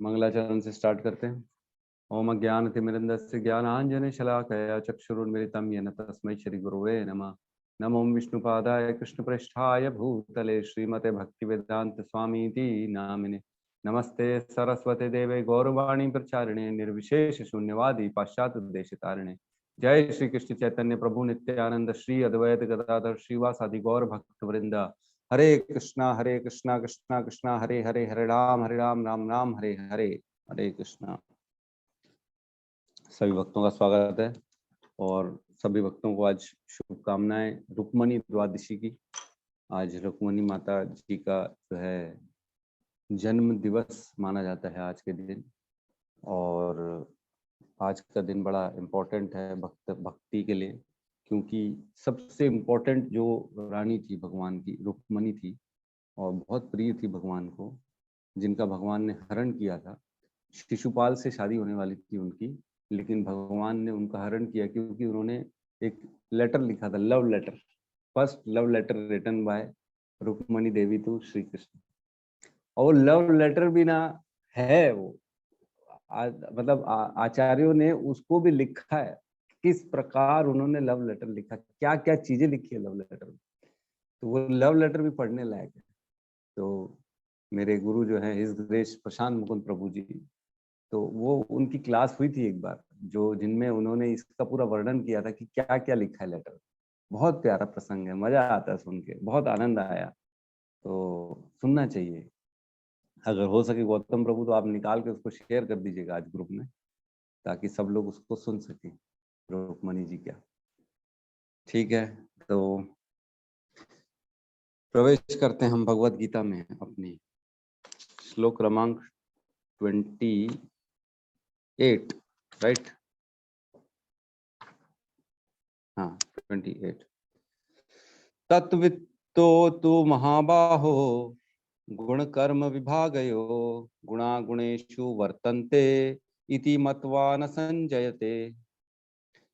मंगलाचरण से स्टार्ट करते हैं। ओम अज्ञानतिमिरन्दस्य ज्ञानाञ्जनशलाकया चक्षुरुन्मिलितं येन तस्मै श्रीगुरवे नमः। नमो विष्णुपादाय कृष्णप्रेष्ठाय भूतले श्रीमते भक्तिवेदांत स्वामीति नामिने। नमस्ते सरस्वती देवे गौरवाणी प्रचारिणे निर्विशेष शून्यवादी पाश्चात्य देशतारिणे। जय श्री कृष्ण चैतन्य प्रभु नित्यानंद श्री अद्वैत गदाधर श्रीवासादि गौर भक्त वृंदा। हरे कृष्णा कृष्णा कृष्णा हरे हरे, हरे राम राम राम हरे हरे। हरे कृष्णा। सभी भक्तों का स्वागत है और सभी भक्तों को आज शुभकामनाएं रुक्मणी द्वादशी की। आज रुक्मणी माता जी का जो है जन्म दिवस माना जाता है आज के दिन, और आज का दिन बड़ा इम्पोर्टेंट है भक्ति के लिए, क्योंकि सबसे इम्पोर्टेंट जो रानी थी भगवान की, रुक्मणी थी, और बहुत प्रिय थी भगवान को, जिनका भगवान ने हरण किया था। शिशुपाल से शादी होने वाली थी उनकी, लेकिन भगवान ने उनका हरण किया क्योंकि उन्होंने एक लेटर लिखा था, love letter, first love letter written by Rukmini Devi to Shri Krishna. और लव लेटर भी ना है वो मतलब आचार्यों ने उसको भी लिखा है, किस प्रकार उन्होंने लव लेटर लिखा, क्या क्या चीजें लिखी है लव लेटर में। तो वो लव लेटर भी पढ़ने लायक है। तो मेरे गुरु जो है हिज ग्रेस प्रशांत मुकुंद प्रभु जी, तो वो उनकी क्लास हुई थी एक बार, जो जिनमें उन्होंने इसका पूरा वर्णन किया था कि क्या क्या लिखा है लेटर। बहुत प्यारा प्रसंग है, मजा आता है सुन के, बहुत आनंद आया। तो सुनना चाहिए, अगर हो सके गौतम प्रभु तो आप निकाल के उसको शेयर कर दीजिएगा आज ग्रुप में, ताकि सब लोग उसको सुन सकें रुक्मणी जी क्या। ठीक है, तो प्रवेश करते हैं हम भगवत गीता में अपनी। श्लोक क्रमांक 28, राइट? हाँ, 28। तत्वित्तो तु महाबाहो गुण कर्म विभागयो गुणा गुणेषु वर्तन्ते इति मत्वा न संजयते।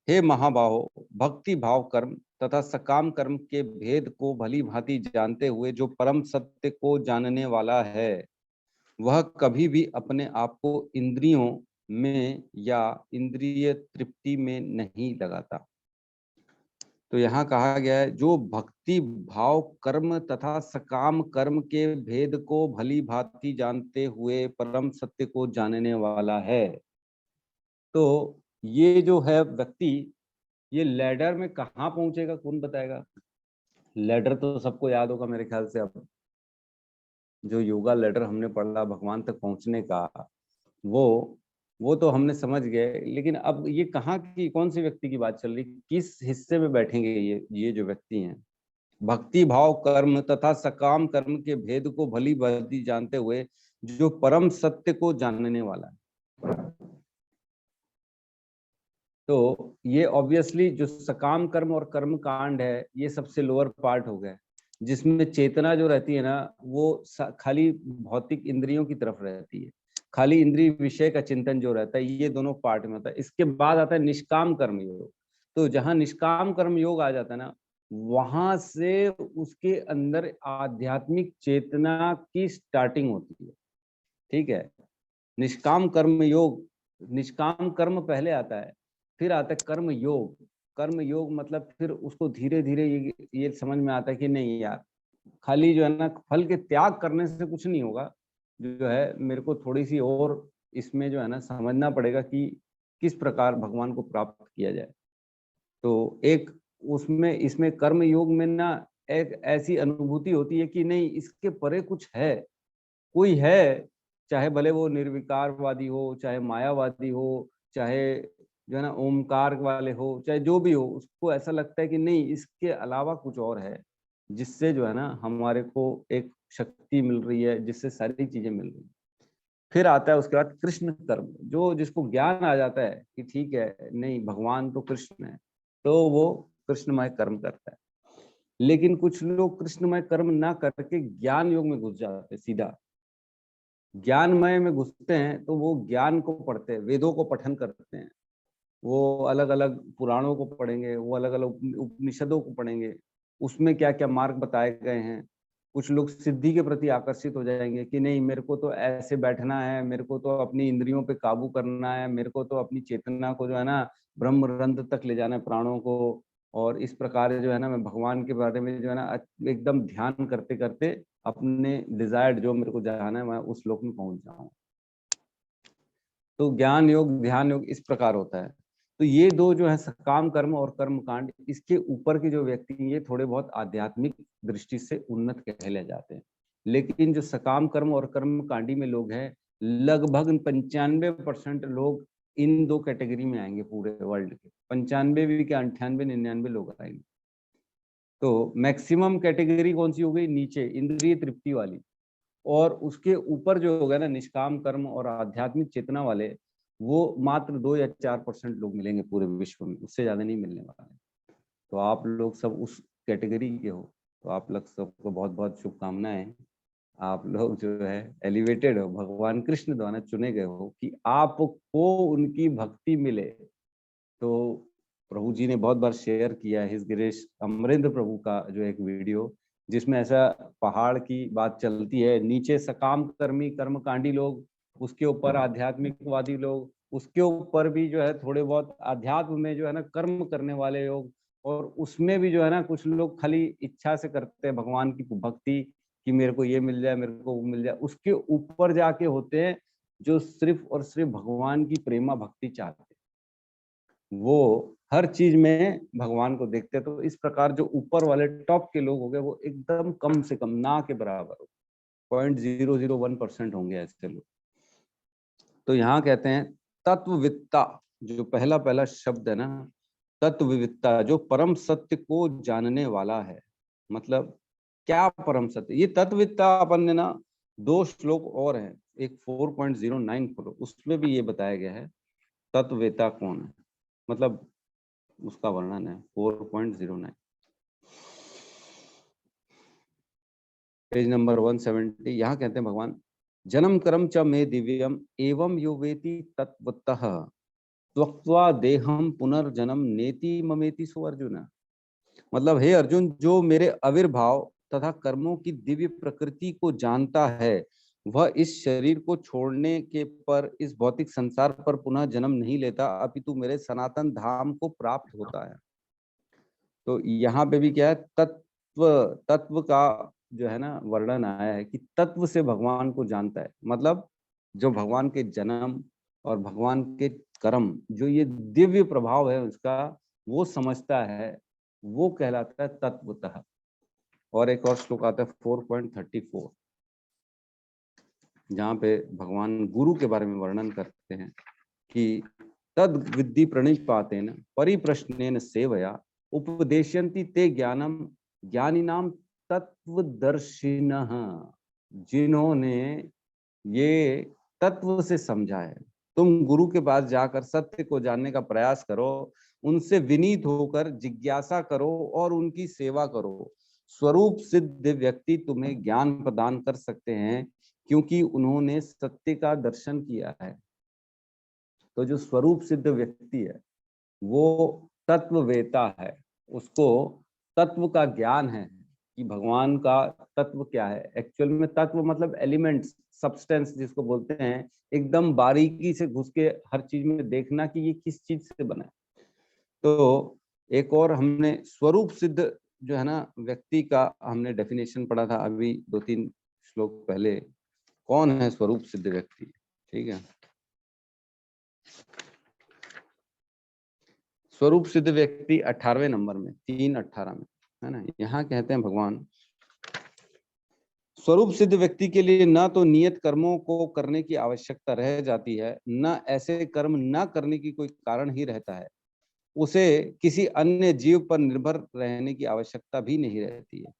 हे महाबाहो, भक्ति भाव कर्म तथा सकाम कर्म के भेद को भली भांति जानते हुए जो परम सत्य को जानने वाला है, वह कभी भी अपने आप को इंद्रियों में या इंद्रिय तृप्ति में नहीं लगाता। तो यहाँ कहा गया है, जो भक्ति भाव कर्म तथा सकाम कर्म के भेद को भली भांति जानते हुए परम सत्य को जानने वाला है। तो ये जो है व्यक्ति, ये लैडर में कहाँ पहुंचेगा, कौन बताएगा? लैडर तो सबको याद होगा मेरे ख्याल से। अब जो योगा लैडर हमने पढ़ा भगवान तक पहुंचने का, वो तो हमने समझ गए, लेकिन अब ये कहाँ की, कौन सी व्यक्ति की बात चल रही, किस हिस्से में बैठेंगे ये जो व्यक्ति हैं? भक्ति भाव कर्म तथा सकाम कर्म के भेद को भली भांति जानते हुए जो परम सत्य को जानने वाला है। तो ये ऑब्वियसली जो सकाम कर्म और कर्म कांड है, ये सबसे लोअर पार्ट हो गया, जिसमें चेतना जो रहती है ना, वो खाली भौतिक इंद्रियों की तरफ रहती है, खाली इंद्रिय विषय का चिंतन जो रहता है, ये दोनों पार्ट में होता है। इसके बाद आता है निष्काम कर्म योग। तो जहां निष्काम कर्म योग आ जाता है ना, वहां से उसके अंदर आध्यात्मिक चेतना की स्टार्टिंग होती है। ठीक है, निष्काम कर्म योग, निष्काम कर्म पहले आता है, फिर आता है कर्म योग। कर्म योग मतलब फिर उसको धीरे धीरे ये समझ में आता है कि नहीं यार, खाली जो है ना फल के त्याग करने से कुछ नहीं होगा, जो है मेरे को थोड़ी सी और इसमें जो है ना समझना पड़ेगा कि किस प्रकार भगवान को प्राप्त किया जाए। तो एक उसमें इसमें कर्म योग में ना एक ऐसी अनुभूति होती है कि नहीं, इसके परे कुछ है, कोई है, चाहे भले वो निर्विकारवादी हो, चाहे मायावादी हो, चाहे जो है ना ओमकार वाले हो, चाहे जो भी हो, उसको ऐसा लगता है कि नहीं, इसके अलावा कुछ और है, जिससे जो है ना हमारे को एक शक्ति मिल रही है, जिससे सारी चीजें मिल रही है। फिर आता है उसके बाद कृष्ण कर्म, जो जिसको ज्ञान आ जाता है कि ठीक है, नहीं भगवान तो कृष्ण है, तो वो कृष्णमय कर्म करता है। लेकिन कुछ लोग कृष्णमय कर्म ना करके ज्ञान योग में घुस जाते हैं, सीधा ज्ञानमय में घुसते हैं। तो वो ज्ञान को पढ़ते हैं, वेदों को पठन करते हैं, वो अलग अलग पुराणों को पढ़ेंगे, वो अलग अलग उपनिषदों को पढ़ेंगे, उसमें क्या क्या मार्ग बताए गए हैं, कुछ लोग सिद्धि के प्रति आकर्षित हो जाएंगे कि नहीं, मेरे को तो ऐसे बैठना है, मेरे को तो अपनी इंद्रियों पे काबू करना है, मेरे को तो अपनी चेतना को जो है ना ब्रह्म रंध्र तक ले जाना है, प्राणों को। और इस प्रकार जो है ना मैं भगवान के बारे में जो है ना एकदम ध्यान करते करते अपने डिजायर्ड जो मेरे को जाना है मैं उस लोक में पहुंच जाऊं। तो ज्ञान योग ध्यान योग इस प्रकार होता है। तो ये दो जो है सकाम कर्म और कर्म कांड, इसके ऊपर के जो व्यक्ति हैं ये थोड़े बहुत आध्यात्मिक दृष्टि से उन्नत कहले जाते हैं। लेकिन जो सकाम कर्म और कर्म कांडी में लोग हैं, लगभग 95% लोग इन दो कैटेगरी में आएंगे। पूरे वर्ल्ड के 95 भी क्या 98 99 लोग आएंगे। तो मैक्सिमम कैटेगरी कौन सी हो गई? नीचे इंद्रिय तृप्ति वाली। और उसके ऊपर जो होगा ना निष्काम कर्म और आध्यात्मिक चेतना वाले, वो मात्र 2 या 4% लोग मिलेंगे पूरे विश्व में, उससे ज्यादा नहीं मिलने वाले। तो आप लोग सब उस कैटेगरी के हो, तो आप लोग सबको बहुत बहुत शुभकामनाएं। आप लोग जो है एलिवेटेड हो, भगवान कृष्ण द्वारा चुने गए हो कि आपको उनकी भक्ति मिले। तो प्रभु जी ने बहुत बार शेयर किया हिज ग्रेस अमरेंद्र प्रभु का जो एक वीडियो, जिसमें ऐसा पहाड़ की बात चलती है, नीचे सकाम कर्मी कर्मकांडी लोग, उसके ऊपर आध्यात्मिकवादी लोग, उसके ऊपर भी जो है थोड़े बहुत अध्यात्म में जो है ना कर्म करने वाले लोग, और उसमें भी जो है ना कुछ लोग खाली इच्छा से करते हैं भगवान की भक्ति कि मेरे को ये मिल जाए, मेरे को वो मिल जाए। उसके ऊपर जाके होते हैं जो सिर्फ और सिर्फ भगवान की प्रेमा भक्ति चाहते हैं, वो हर चीज में भगवान को देखते हैं। तो इस प्रकार जो ऊपर वाले टॉप के लोग हो गए वो एकदम कम से कम ना के बराबर हो, 0.001% होंगे ऐसे लोग। तो यहाँ कहते हैं तत्ववित्ता, जो पहला पहला शब्द है ना, तत्ववित्ता, जो परम सत्य को जानने वाला है। मतलब क्या परम सत्य? ये तत्ववित्ता अपन ने ना 2 श्लोक और हैं, एक 4.09 खोलो, उसमें भी ये बताया गया है तत्ववेता कौन है, मतलब उसका वर्णन है 4.09 पेज नंबर 170। यहाँ कहते हैं भगवान, जन्म कर्म च मे दिव्यम एवं यो वेति तत्वतः त्वक्त्वा देहम पुनर्जन्म नेति ममेति सो अर्जुन। मतलब हे अर्जुन, जो मेरे आविर्भाव तथा कर्मों की दिव्य प्रकृति को जानता है, वह इस शरीर को छोड़ने के पर इस भौतिक संसार पर पुनः जन्म नहीं लेता, अपितु मेरे सनातन धाम को प्राप्त होता है। तो यहाँ पे भी क्या है, तत्व तत्व का जो है ना वर्णन आया है कि तत्व से भगवान को जानता है। मतलब जो भगवान के जन्म और भगवान के कर्म, जो ये दिव्य प्रभाव है उसका, वो समझता है, वो कहलाता है तत्वतः। और एक और श्लोक आता है 4.34, जहाँ पे भगवान गुरु के बारे में वर्णन करते हैं कि तद विद्धि प्रणिपातेन परिप्रश्नेन सेवया उपदेशयन्ति ते ज्ञानम ज्ञानिनाम तत्वदर्शिनः। जिन्होंने ये तत्व से समझा है, तुम गुरु के पास जाकर सत्य को जानने का प्रयास करो, उनसे विनीत होकर जिज्ञासा करो और उनकी सेवा करो। स्वरूप सिद्ध व्यक्ति तुम्हें ज्ञान प्रदान कर सकते हैं, क्योंकि उन्होंने सत्य का दर्शन किया है। तो जो स्वरूप सिद्ध व्यक्ति है वो तत्ववेता है, उसको तत्व का ज्ञान है कि भगवान का तत्व क्या है। एक्चुअल में तत्व मतलब एलिमेंट्स, सब्सटेंस जिसको बोलते हैं, एकदम बारीकी से घुस के हर चीज में देखना कि ये किस चीज से बना है। तो एक और हमने स्वरूप सिद्ध जो है ना व्यक्ति का हमने डेफिनेशन पढ़ा था अभी 2-3 श्लोक पहले। कौन है स्वरूप सिद्ध व्यक्ति? ठीक है, स्वरूप सिद्ध व्यक्ति 18वें नंबर में 3:18 में है ना। यहाँ कहते हैं भगवान, स्वरूप सिद्ध व्यक्ति के लिए न तो नियत कर्मों को करने की आवश्यकता रह जाती है, न ऐसे कर्म न करने की कोई कारण ही रहता है। उसे किसी अन्य जीव पर निर्भर रहने की आवश्यकता भी नहीं रहती है।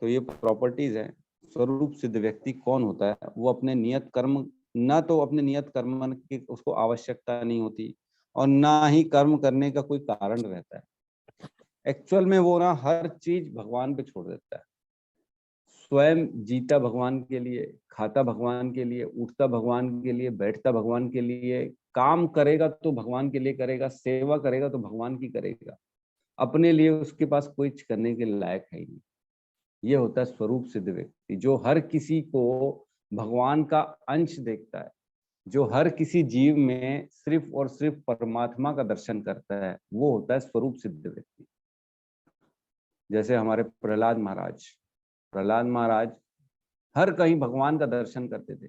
तो ये प्रॉपर्टीज है। स्वरूप सिद्ध व्यक्ति कौन होता है? वो अपने नियत कर्म, न तो अपने नियत कर्म की उसको आवश्यकता नहीं होती और ना ही कर्म करने का कोई कारण रहता है। एक्चुअल में वो ना हर चीज भगवान पे छोड़ देता है। स्वयं जीता भगवान के लिए, खाता भगवान के लिए, उठता भगवान के लिए, बैठता भगवान के लिए, काम करेगा तो भगवान के लिए करेगा, सेवा करेगा तो भगवान की करेगा। अपने लिए उसके पास कुछ करने के लायक है ही नहीं। ये होता है स्वरूप सिद्ध व्यक्ति, जो हर किसी को भगवान का अंश देखता है, जो हर किसी जीव में सिर्फ और सिर्फ परमात्मा का दर्शन करता है, वो होता है स्वरूप सिद्ध व्यक्ति। जैसे हमारे प्रहलाद महाराज हर कहीं भगवान का दर्शन करते थे।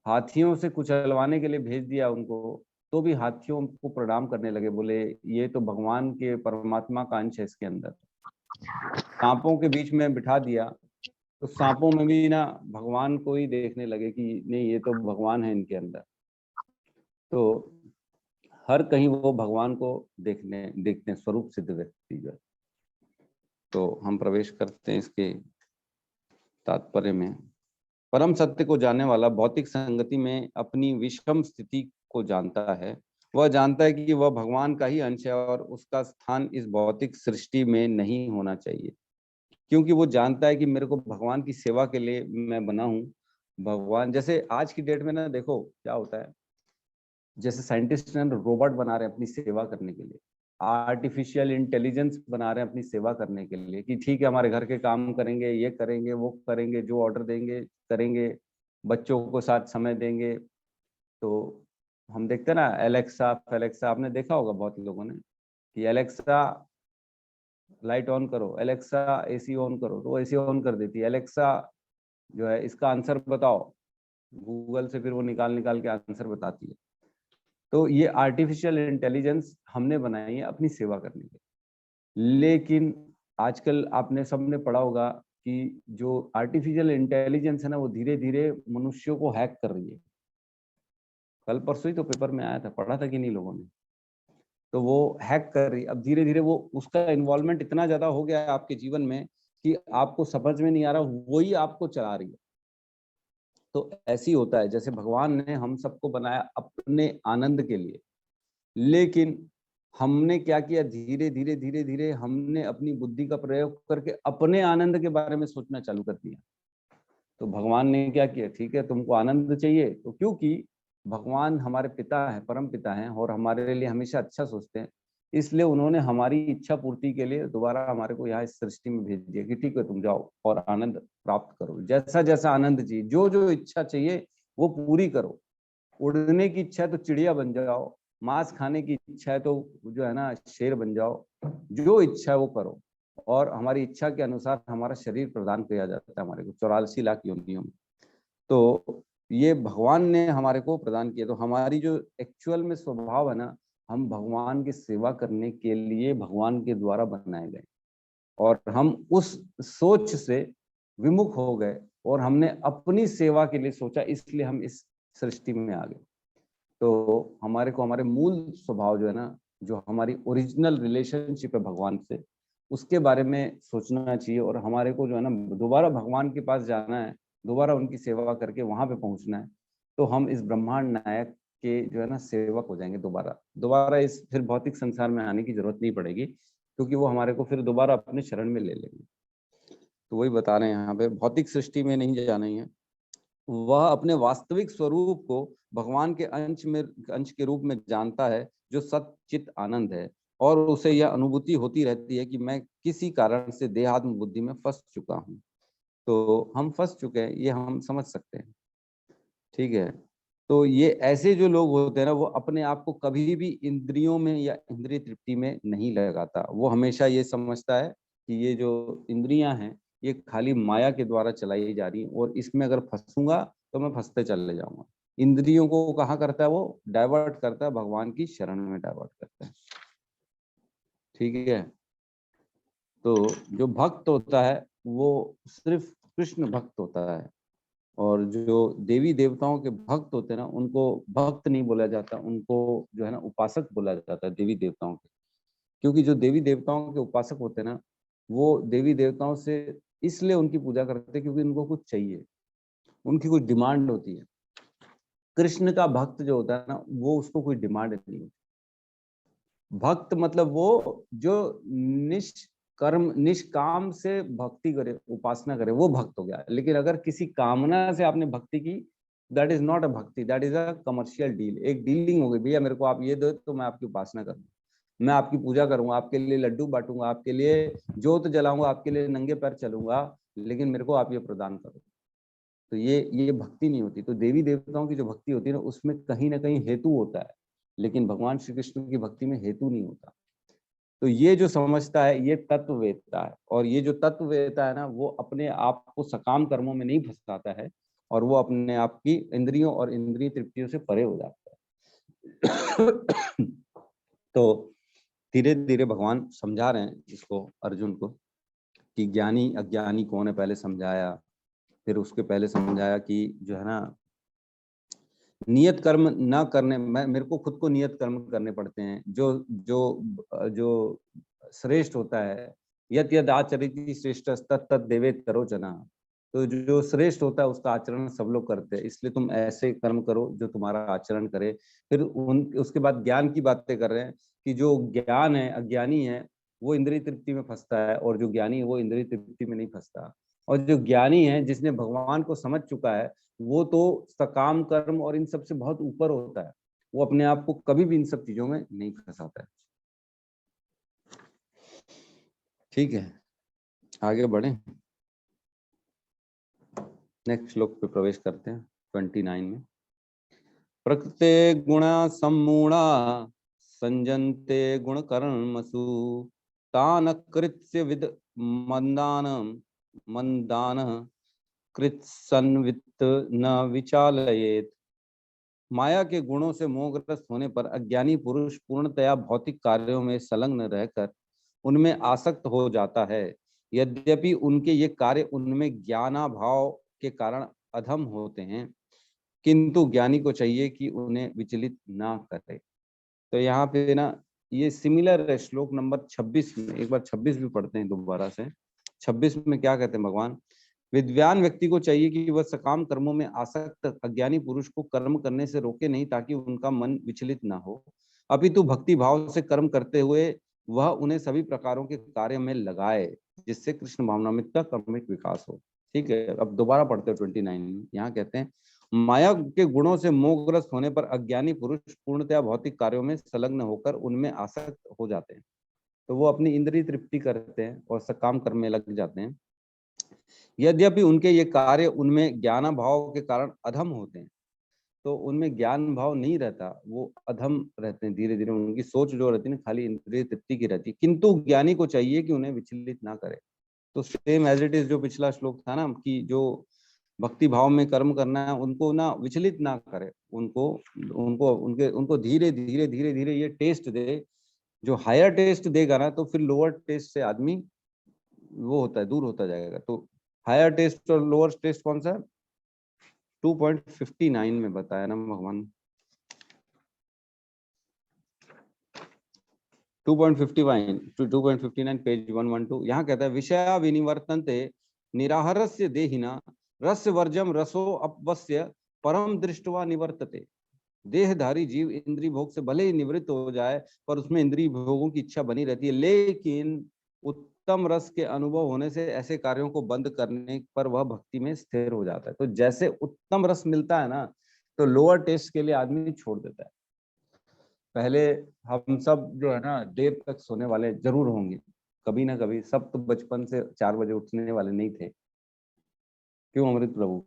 हाथियों से कुचलवाने के लिए भेज दिया उनको, तो भी हाथियों को प्रणाम करने लगे, बोले ये तो भगवान के परमात्मा का अंश है इसके अंदर। सांपों के बीच में बिठा दिया तो सांपों में भी ना भगवान को ही देखने लगे कि नहीं ये तो भगवान है इनके अंदर। तो हर कहीं वो भगवान को देखते हैं स्वरूप सिद्ध व्यक्ति जो है। तो हम प्रवेश करते हैं इसके तात्पर्य में। परम सत्य को जानने वाला भौतिक संगति में अपनी विषम स्थिति को जानता है। वह जानता है कि वह भगवान का ही अंश है और उसका स्थान इस भौतिक सृष्टि में नहीं होना चाहिए, क्योंकि वो जानता है कि मेरे को भगवान की सेवा के लिए मैं बना हूँ। भगवान जैसे आज की डेट में ना देखो क्या होता है, जैसे साइंटिस्ट ने रोबोट बना रहे हैं अपनी सेवा करने के लिए, आर्टिफिशियल इंटेलिजेंस बना रहे हैं अपनी सेवा करने के लिए, कि ठीक है हमारे घर के काम करेंगे, ये करेंगे, वो करेंगे, जो ऑर्डर देंगे करेंगे, बच्चों को साथ समय देंगे। तो हम देखते हैं ना एलेक्सा फेलेक्सा, आपने देखा होगा बहुत लोगों ने कि एलेक्सा लाइट ऑन करो, एलेक्सा एसी ऑन करो, तो वो एसी ऑन कर देती है। एलेक्सा जो है इसका आंसर बताओ, गूगल से फिर वो निकाल के आंसर बताती है। तो ये आर्टिफिशियल इंटेलिजेंस हमने बनाई है अपनी सेवा करने के लिए। लेकिन आजकल आपने सबने पढ़ा होगा कि जो आर्टिफिशियल इंटेलिजेंस है ना, वो धीरे धीरे मनुष्यों को हैक कर रही है। कल परसों ही तो पेपर में आया था, पढ़ा था कि नहीं लोगों ने? तो वो हैक कर रही है अब धीरे धीरे, वो उसका इन्वॉल्वमेंट इतना ज्यादा हो गया है आपके जीवन में कि आपको समझ में नहीं आ रहा, वही आपको चला रही है। तो ऐसी होता है, जैसे भगवान ने हम सबको बनाया अपने आनंद के लिए, लेकिन हमने क्या किया, धीरे धीरे हमने अपनी बुद्धि का प्रयोग करके अपने आनंद के बारे में सोचना चालू कर दिया। तो भगवान ने क्या किया, ठीक है तुमको आनंद चाहिए, तो क्योंकि भगवान हमारे पिता हैं, परम पिता हैं और हमारे लिए हमेशा अच्छा सोचते हैं, इसलिए उन्होंने हमारी इच्छा पूर्ति के लिए दोबारा हमारे को यहाँ इस सृष्टि में भेज दिया कि ठीक है तुम जाओ और आनंद प्राप्त करो, जैसा जैसा आनंद चाहिए, जो जो इच्छा चाहिए वो पूरी करो। उड़ने की इच्छा है तो चिड़िया बन जाओ, मांस खाने की इच्छा है तो जो है ना शेर बन जाओ, जो इच्छा है वो करो। और हमारी इच्छा के अनुसार हमारा शरीर प्रदान किया जाता है हमारे को 84 लाख योनियों में। तो ये भगवान ने हमारे को प्रदान किया। तो हमारी जो एक्चुअल में स्वभाव है ना, हम भगवान की सेवा करने के लिए भगवान के द्वारा बनाए गए, और हम उस सोच से विमुख हो गए और हमने अपनी सेवा के लिए सोचा, इसलिए हम इस सृष्टि में आ गए। तो हमारे को हमारे मूल स्वभाव जो है ना, जो हमारी ओरिजिनल रिलेशनशिप है भगवान से, उसके बारे में सोचना चाहिए। और हमारे को जो है ना दोबारा भगवान के पास जाना है, दोबारा उनकी सेवा करके वहां पे पहुंचना है। तो हम इस ब्रह्मांड नायक के जो है ना सेवक हो जाएंगे, दोबारा दोबारा इस फिर भौतिक संसार में आने की जरूरत नहीं पड़ेगी, क्योंकि वो हमारे को फिर दोबारा अपने शरण में ले लेंगे। तो वही बता रहे हैं यहाँ पे, भौतिक सृष्टि में नहीं जाना ही है, वह अपने वास्तविक स्वरूप को भगवान के अंश के रूप में जानता है, जो सच्चित आनंद है। और उसे यह अनुभूति होती रहती है कि मैं किसी कारण से देहात्म बुद्धि में फंस चुका हूँ। तो हम फंस चुके हैं, ये हम समझ सकते हैं, ठीक है। तो ये ऐसे जो लोग होते हैं ना, वो अपने आप को कभी भी इंद्रियों में या इंद्रिय तृप्ति में नहीं लगाता। वो हमेशा ये समझता है कि ये जो इंद्रियां हैं ये खाली माया के द्वारा चलाई जा रही है, और इसमें अगर फंसूंगा तो मैं फंसते चले जाऊंगा। इंद्रियों को कहाँ करता है, वो डाइवर्ट करता है, भगवान की शरण में डाइवर्ट करता है, ठीक है। तो जो भक्त होता है वो सिर्फ कृष्ण भक्त होता है, और जो देवी देवताओं के भक्त होते हैं ना, उनको भक्त नहीं बोला जाता, उनको जो है ना उपासक बोला जाता है, देवी देवताओं के। क्योंकि जो देवी देवताओं के उपासक होते हैं ना, वो देवी देवताओं से इसलिए उनकी पूजा करते हैं क्योंकि उनको कुछ चाहिए, उनकी कुछ डिमांड होती है। कृष्ण का भक्त जो होता है ना, वो उसको कोई डिमांड नहीं होती। भक्त मतलब वो जो निष्कर्म निष्काम से भक्ति करे, उपासना करे, वो भक्त हो गया। लेकिन अगर किसी कामना से आपने भक्ति की, दैट इज नॉट अ भक्ति, that is a commercial deal. एक डीलिंग हो गई, भैया मेरे को आप ये दो तो मैं आपकी उपासना करूँ। मैं आपकी पूजा करूंगा, आपके लिए लड्डू बांटूंगा, आपके लिए जोत जलाऊंगा, आपके लिए नंगे पैर चलूंगा, लेकिन मेरे को आप ये प्रदान करो। तो ये भक्ति नहीं होती। तो देवी देवताओं की जो भक्ति होती है ना, उसमें कहीं ना कहीं हेतु होता है, लेकिन भगवान श्री कृष्ण की भक्ति में हेतु नहीं होता। तो ये जो समझता है ये तत्ववेत्ता है, और ये जो तत्ववेत्ता है ना, वो अपने आप को सकाम कर्मों में नहीं फंसाता है, और वो अपने आप की इंद्रियों और इंद्रिय तृप्तियों से परे हो जाता है। तो धीरे धीरे भगवान समझा रहे हैं इसको, अर्जुन को, कि ज्ञानी अज्ञानी कौन है पहले समझाया। फिर उसके पहले समझाया कि जो है ना, नियत कर्म ना करने, मेरे को खुद को नियत कर्म करने पड़ते हैं। जो जो जो श्रेष्ठ होता है, यत यद आचरिति श्रेष्ठ तत् तत् देवेत करो जना। तो जो श्रेष्ठ होता है उसका आचरण सब लोग करते हैं, इसलिए तुम ऐसे कर्म करो जो तुम्हारा आचरण करे। फिर उसके बाद ज्ञान की बातें कर रहे हैं कि जो ज्ञान है, अज्ञानी है, वो इंद्रिय तृप्ति में फंसता है, और जो ज्ञानी है वो इंद्रिय तृप्ति में नहीं फंसता। और जो ज्ञानी है, जिसने भगवान को समझ चुका है, वो तो सकाम कर्म और इन सब से बहुत ऊपर होता है। वो अपने आप को कभी भी इन सब चीजों में नहीं फंसाता है। ठीक है, आगे बढ़े, नेक्स्ट श्लोक पे प्रवेश करते हैं 29 में। प्रकृते गुण सम्मूढ़ा संजन्ते गुण कर्मसु तान कृत्य विद मंदान मंदान कृत्सन्वित न विचालयेत। माया के गुणों से मोहग्रस्त होने पर अज्ञानी पुरुष पूर्णतया भौतिक कार्यों में संलग्न रहकर उनमें आसक्त हो जाता है। यद्यपि उनके ये कार्य उनमें ज्ञानाभाव के कारण अधम होते हैं, किंतु ज्ञानी को चाहिए कि उन्हें विचलित ना करे। तो यहाँ पे ना, ये सिमिलर है श्लोक नंबर 26 में। एक बार 26 भी पढ़ते हैं दोबारा से। 26 में क्या कहते हैं भगवान? विद्वान व्यक्ति को चाहिए कि वह सकाम कर्मों में आसक्त अज्ञानी पुरुष को कर्म करने से रोके नहीं, ताकि उनका मन विचलित ना हो, अपितु भक्ति भाव से कर्म करते हुए वह उन्हें सभी प्रकारों के कार्य में लगाए, जिससे कृष्ण भावनामृत का क्रमिक विकास हो। ठीक है, अब दोबारा पढ़ते हैं 29 में। यहाँ कहते हैं, माया के गुणों से मोहग्रस्त होने पर अज्ञानी पुरुष पूर्णतया भौतिक कार्यों में संलग्न होकर उनमें आसक्त हो जाते हैं। तो वो अपनी इंद्रिय तृप्ति करते हैं और सकाम कर्म में लग जाते हैं। यद्यपि उनके ये कार्य उनमें ज्ञान भाव के कारण अधम होते हैं। तो उनमें ज्ञान भाव नहीं रहता, वो अधम रहते हैं। धीरे धीरे उनकी सोच जो रहती है ना, खाली इंद्रिय तृप्ति की रहती है, किंतु ज्ञानी को चाहिए कि उन्हें विचलित ना करे। तो सेम एज इट इज जो पिछला श्लोक था ना, कि जो भक्ति भाव में कर्म करना है उनको ना विचलित ना करे, उनको उनको उनके उनको धीरे धीरे धीरे धीरे ये टेस्ट दे। जो हायर टेस्ट देगा ना, तो फिर लोअर टेस्ट से आदमी वो होता है, दूर होता जाएगा। तो हायर टेस्ट और लोअर टेस्ट कौन सा है? 2.59 में बताया ना भगवान। 2.59 पेज 112। यहाँ कहता है, विषया विनिवर्तन्ते निराहारस्य देहिना रस्य वर्जम रसो अपवस्य परम दृष्टवा निवर्तते। देहधारी जीव इंद्रिय भोग से भले ही निवृत्त हो जाए, पर उसमें इंद्रिय भोगों की इच्छा बनी रहती है। लेकिन उत्तम रस के अनुभव होने से ऐसे कार्यों को बंद करने पर वह भक्ति में स्थिर हो जाता है। तो जैसे उत्तम रस मिलता है ना, तो लोअर टेस्ट के लिए आदमी छोड़ देता है। पहले हम सब जो है ना, देर तक सोने वाले जरूर होंगे कभी ना कभी। सब तो बचपन से 4 बजे उठने वाले नहीं थे। क्यों अमृत प्रभु,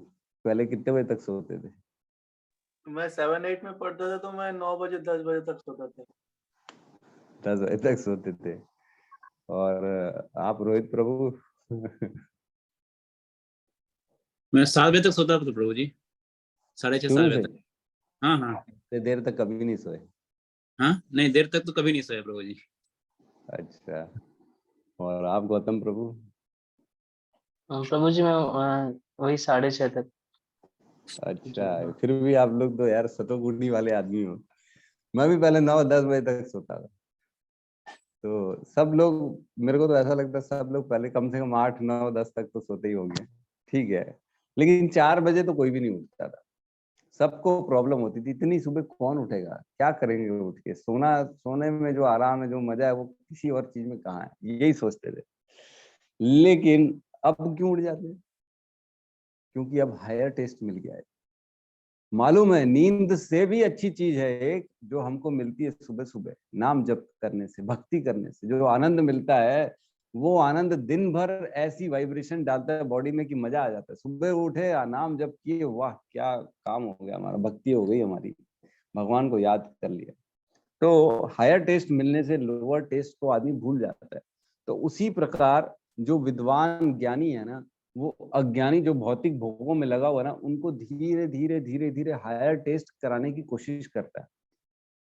पहले कितने बजे तक सोते थे? मैं 7-8 में पढ़ता था तो मैं 9 बजे 10 बजे तक सोता था। 10 बजे तक सोते थे। और आप रोहित प्रभु? मैं 7 बजे तक सोता था प्रभु जी, 6:30 7 शुरू बजे से? तक। हाँ हाँ इतने देर तक कभी नहीं सोए? हाँ, नहीं देर तक तो कभी नहीं सोया प्रभु जी। अच्छा, और आप गौतम प्रभु? प्रभु जी मैं वही 6:30 तक। अच्छा, फिर भी आप लोग तो यार सतोगुणी वाले आदमी हो। मैं भी पहले 9-10 बजे तक सोता था। तो सब लोग, मेरे को तो ऐसा लगता है सब लोग पहले कम से कम 8-9-10 तक तो सोते ही होंगे। ठीक है, लेकिन 4 बजे तो कोई भी नहीं उठता था। सबको प्रॉब्लम होती थी, इतनी सुबह कौन उठेगा, क्या करेंगे उठ के? सोने में जो आराम है, जो मजा है, वो किसी और चीज में कहाँ है, यही सोचते थे। लेकिन अब क्यों उठ जाते हैं? क्योंकि अब हायर टेस्ट मिल गया है। मालूम है नींद से भी अच्छी चीज है एक जो हमको मिलती है सुबह सुबह नाम जप करने से, भक्ति करने से जो आनंद मिलता है, वो आनंद दिन भर ऐसी वाइब्रेशन डालता है बॉडी में कि मजा आ जाता है। सुबह उठे नाम जप किए, वाह क्या काम हो गया हमारा, भक्ति हो गई हमारी, भगवान को याद कर लिया। तो हायर टेस्ट मिलने से लोअर टेस्ट को आदमी भूल जाता है। तो उसी प्रकार जो विद्वान ज्ञानी है ना, वो अज्ञानी जो भौतिक भोगों में लगा हुआ है ना, उनको धीरे धीरे धीरे धीरे हायर टेस्ट कराने की कोशिश करता है।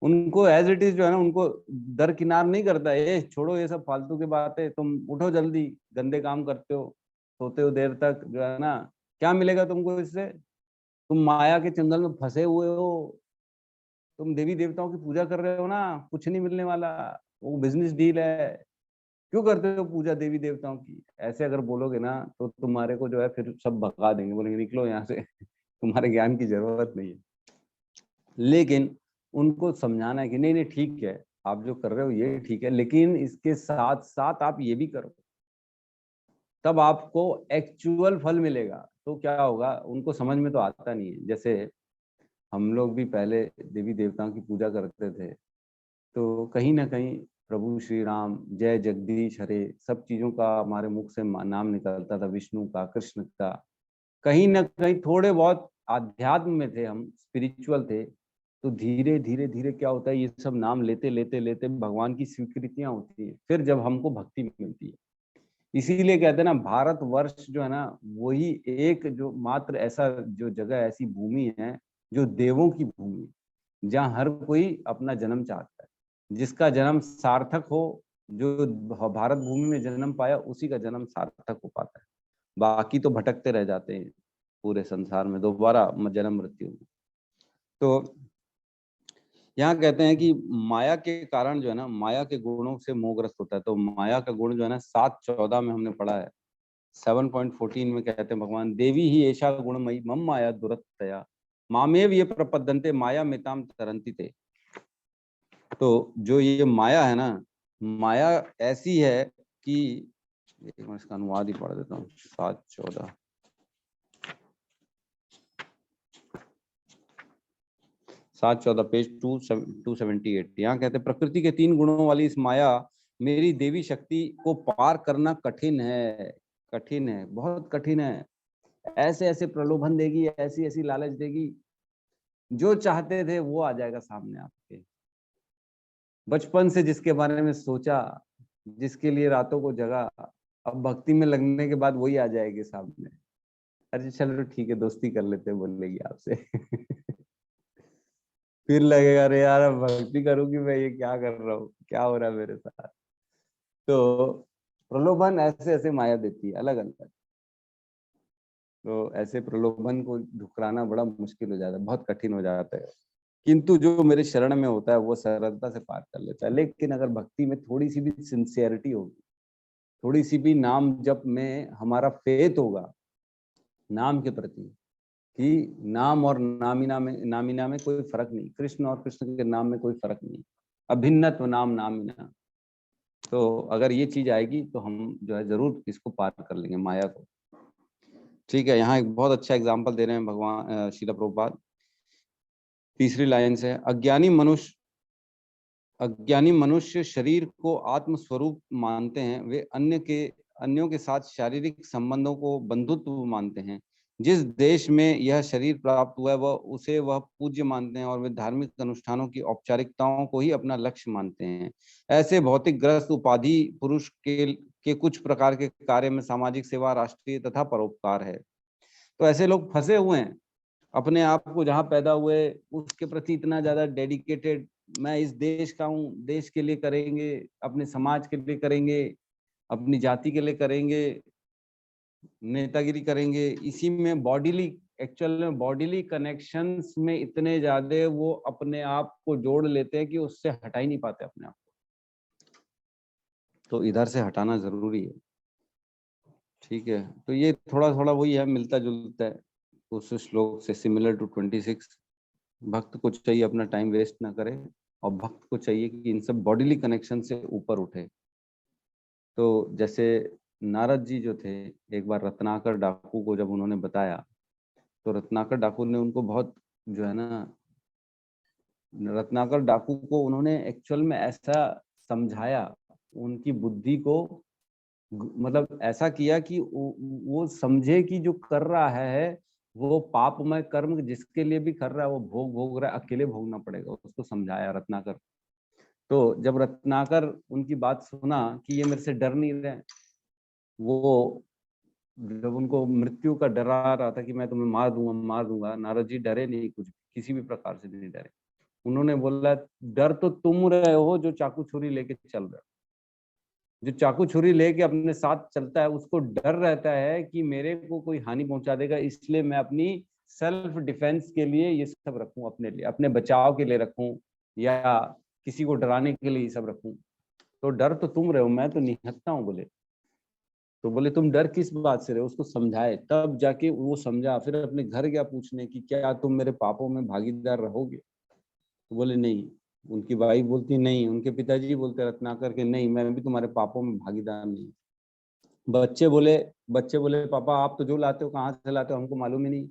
उनको एज इट इज जो है ना, उनको दरकिनार नहीं करता है, ए छोड़ो ये सब फालतू की बातें, तुम उठो जल्दी, गंदे काम करते हो, सोते हो देर तक, जो है ना क्या मिलेगा तुमको इससे, तुम माया के चंगल में फंसे हुए हो, तुम देवी देवताओं की पूजा कर रहे हो ना, कुछ नहीं मिलने वाला, वो बिजनेस डील है, क्यों करते हो पूजा देवी देवताओं की। ऐसे अगर बोलोगे ना तो तुम्हारे को जो है फिर सब भगा देंगे, बोलेंगे निकलो यहाँ से तुम्हारे ज्ञान की जरूरत नहीं है। लेकिन उनको समझाना है कि नहीं नहीं ठीक है, आप जो कर रहे हो ये ठीक है, लेकिन इसके साथ साथ आप ये भी करो, तब आपको एक्चुअल फल मिलेगा। तो क्या होगा, उनको समझ में तो आता नहीं है। जैसे हम लोग भी पहले देवी देवताओं की पूजा करते थे, तो कहीं ना कहीं प्रभु श्री राम, जय जगदीश हरे, सब चीजों का हमारे मुख से नाम निकलता था, विष्णु का, कृष्ण का, कहीं ना कहीं थोड़े बहुत आध्यात्म में थे हम, स्पिरिचुअल थे। तो धीरे धीरे धीरे क्या होता है, ये सब नाम लेते लेते लेते भगवान की स्वीकृतियां होती है, फिर जब हमको भक्ति मिलती है। इसीलिए कहते हैं ना, भारत वर्ष जो है ना, वही एक जो मात्र ऐसा जो जगह, ऐसी भूमि है जो देवों की भूमि है, जहाँ हर कोई अपना जन्म चाहता है, जिसका जन्म सार्थक हो, जो भारत भूमि में जन्म पाया उसी का जन्म सार्थक हो पाता है। बाकी तो भटकते रह जाते हैं पूरे संसार में, दोबारा जन्म मृत्यु में। तो यहाँ कहते हैं कि माया के कारण जो है ना, माया के गुणों से मोहग्रस्त होता है। तो माया का गुण जो है ना, 7:14 में हमने पढ़ा है, 7.14 में कहते हैं भगवान, देवी ही ऐसा गुणमयी मम माया दुरत्तया मामेव ये प्रपद्यन्ते माया मिताम तरंती थे। तो जो ये माया है ना, माया ऐसी है कि, एक मिनट इसका अनुवाद ही पढ़ देता हूँ, 7:14 पेज 278। यहाँ कहते हैं, प्रकृति के 3 गुणों वाली इस माया मेरी देवी शक्ति को पार करना कठिन है, कठिन है, बहुत कठिन है। ऐसे ऐसे प्रलोभन देगी, ऐसी ऐसी लालच देगी, जो चाहते थे वो आ जाएगा सामने आपके। बचपन से जिसके बारे में सोचा, जिसके लिए रातों को जगा, अब भक्ति में लगने के बाद वही आ जाएगी सामने। अरे चलो ठीक है, दोस्ती कर लेते हैं, बोलेगी आपसे फिर लगेगा अरे यार अब भक्ति करूंगी मैं, ये क्या कर रहा हूँ, क्या हो रहा है मेरे साथ। तो प्रलोभन ऐसे ऐसे माया देती है अलग अलग। तो ऐसे प्रलोभन को ठुकराना बड़ा मुश्किल हो जाता है, बहुत कठिन हो जाता है। किंतु जो मेरे शरण में होता है वो सरलता से पार कर लेता है। लेकिन अगर भक्ति में थोड़ी सी भी सिंसियरिटी होगी, थोड़ी सी भी नाम जप में हमारा फेथ होगा नाम के प्रति, कि नाम और नामिना में कोई फर्क नहीं, कृष्ण और कृष्ण के नाम में कोई फर्क नहीं, अभिन्नत्व नाम नामिना। तो अगर ये चीज आएगी तो हम जो है जरूर इसको पार कर लेंगे माया को। ठीक है, यहाँ एक बहुत अच्छा एग्जाम्पल दे रहे हैं भगवान श्रील प्रभुपाद। तीसरी लाइन से, अज्ञानी मनुष्य शरीर को आत्म स्वरूप मानते हैं, वे अन्यों के साथ शारीरिक संबंधों को बंधुत्व मानते हैं। जिस देश में यह शरीर प्राप्त हुआ है वह पूज्य मानते हैं, और वे धार्मिक अनुष्ठानों की औपचारिकताओं को ही अपना लक्ष्य मानते हैं। ऐसे भौतिक ग्रस्त उपाधि पुरुष के कुछ प्रकार के कार्य में सामाजिक सेवा, राष्ट्रीय तथा परोपकार है। तो ऐसे लोग फंसे हुए हैं, अपने आप को जहाँ पैदा हुए उसके प्रति इतना ज्यादा डेडिकेटेड, मैं इस देश का हूँ, देश के लिए करेंगे, अपने समाज के लिए करेंगे, अपनी जाति के लिए करेंगे, नेतागिरी करेंगे, इसी में बॉडीली, एक्चुअल में बॉडीली कनेक्शंस में इतने ज्यादा वो अपने आप को जोड़ लेते हैं कि उससे हटा ही नहीं पाते अपने आप को। तो इधर से हटाना जरूरी है। ठीक है, तो ये थोड़ा थोड़ा वही है, मिलता जुलता है उस श्लोक से, सिमिलर टू 26। भक्त को चाहिए अपना टाइम वेस्ट ना करे, और भक्त को चाहिए कि इन सब बॉडीली कनेक्शन से ऊपर उठे। तो जैसे नारद जी जो थे, एक बार रत्नाकर डाकू को जब उन्होंने बताया, तो रत्नाकर डाकू ने उनको बहुत जो है ना रत्नाकर डाकू को उन्होंने एक्चुअल में ऐसा समझाया, उनकी बुद्धि को मतलब ऐसा किया कि वो समझे कि जो कर रहा है वो पापमय कर्म जिसके लिए भी कर रहा है वो भोग रहा है, अकेले भोगना पड़ेगा, उसको समझाया रत्नाकर। तो जब रत्नाकर उनकी बात सुना कि ये मेरे से डर नहीं रहे, वो जब उनको मृत्यु का डरा रहा था कि मैं तुम्हें मार दूंगा, नारद जी डरे नहीं, कुछ किसी भी प्रकार से नहीं डरे। उन्होंने बोला डर तो तुम रहे हो जो चाकू छुरी लेके चल रहे हो। जो चाकू छुरी लेके अपने साथ चलता है उसको डर रहता है कि मेरे को कोई हानि पहुंचा देगा, इसलिए मैं अपनी सेल्फ डिफेंस के लिए ये सब रखूं, अपने लिए, अपने बचाव के लिए रखूं, या किसी को डराने के लिए ये सब रखूं। तो डर तो तुम रहे हो, मैं तो निहत्था हूं। बोले तो बोले तुम डर किस बात से रहे हो, उसको समझाए, तब जाके वो समझा। फिर अपने घर गया पूछने की क्या तुम मेरे पापों में भागीदार रहोगे? तो बोले नहीं। उनकी वाइफ बोलती नहीं, उनके पिताजी बोलते रत्नाकर के नहीं, मैं भी तुम्हारे पापों में भागीदार नहीं। बच्चे बोले पापा आप तो जो लाते हो कहाँ से लाते हो हमको मालूम ही नहीं,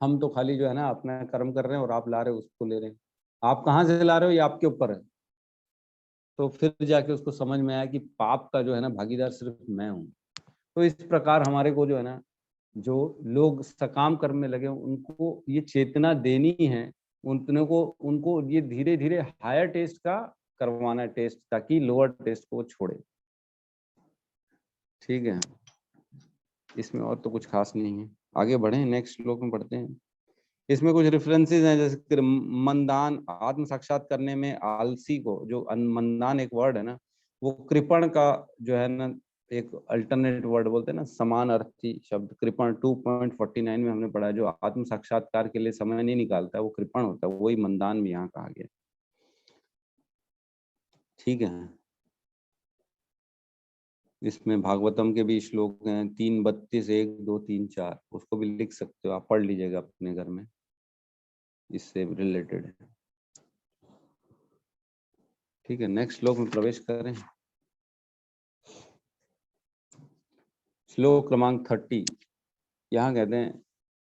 हम तो खाली जो है ना अपना कर्म कर रहे हैं और आप ला रहे हो उसको ले रहे हैं, आप कहाँ से ला रहे हो ये आपके ऊपर है। तो फिर जाके उसको समझ में आया कि पाप का जो है ना भागीदार सिर्फ मैं हूँ। तो इस प्रकार हमारे को जो है ना, जो लोग सकाम कर्म में लगे उनको ये चेतना देनी है, उनको ये धीरे धीरे हायर टेस्ट का करवाना है टेस्ट, ताकि लोअर टेस्ट को छोड़े। ठीक है, इसमें और तो कुछ खास नहीं है। आगे बढ़े, नेक्स्ट श्लोक में पढ़ते हैं। इसमें कुछ रेफरेंसेस हैं, जैसे मंदान, आत्म साक्षात करने में आलसी को, जो मंदान एक वर्ड है ना, वो कृपण का जो है ना एक अल्टरनेट वर्ड बोलते हैं ना, समान अर्थी शब्द कृपण 2.49 में हमने पढ़ा है। जो आत्म साक्षात्कार के लिए समय नहीं निकालता है वो कृपण होता है, वही मंदान भी यहाँ कहा गया। ठीक है, इसमें भागवतम के भी श्लोक हैं 3:32, 1, 2, 3, 4, उसको भी लिख सकते हो, आप पढ़ लीजिएगा अपने घर में, इससे रिलेटेड है। ठीक है, नेक्स्ट श्लोक में प्रवेश करें। श्लोक क्रमांक 30, यहाँ कहते हैं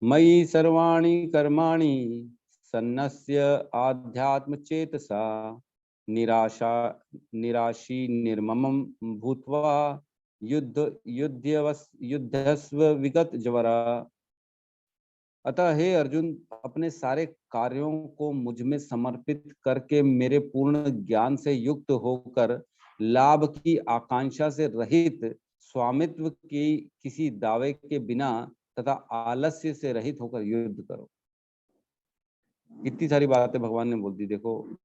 मयि सर्वाणि कर्माणि सन्नस्य आध्यात्म चेतसा निराशी निर्ममं भूत्वा युद्धस्व विगत ज्वरा। अतः हे अर्जुन, अपने सारे कार्यों को मुझ में समर्पित करके मेरे पूर्ण ज्ञान से युक्त होकर लाभ की आकांक्षा से रहित, स्वामित्व की किसी दावे के बिना तथा आलस्य से रहित होकर युद्ध करो। इतनी सारी बातें भगवान ने बोल दी। देखो,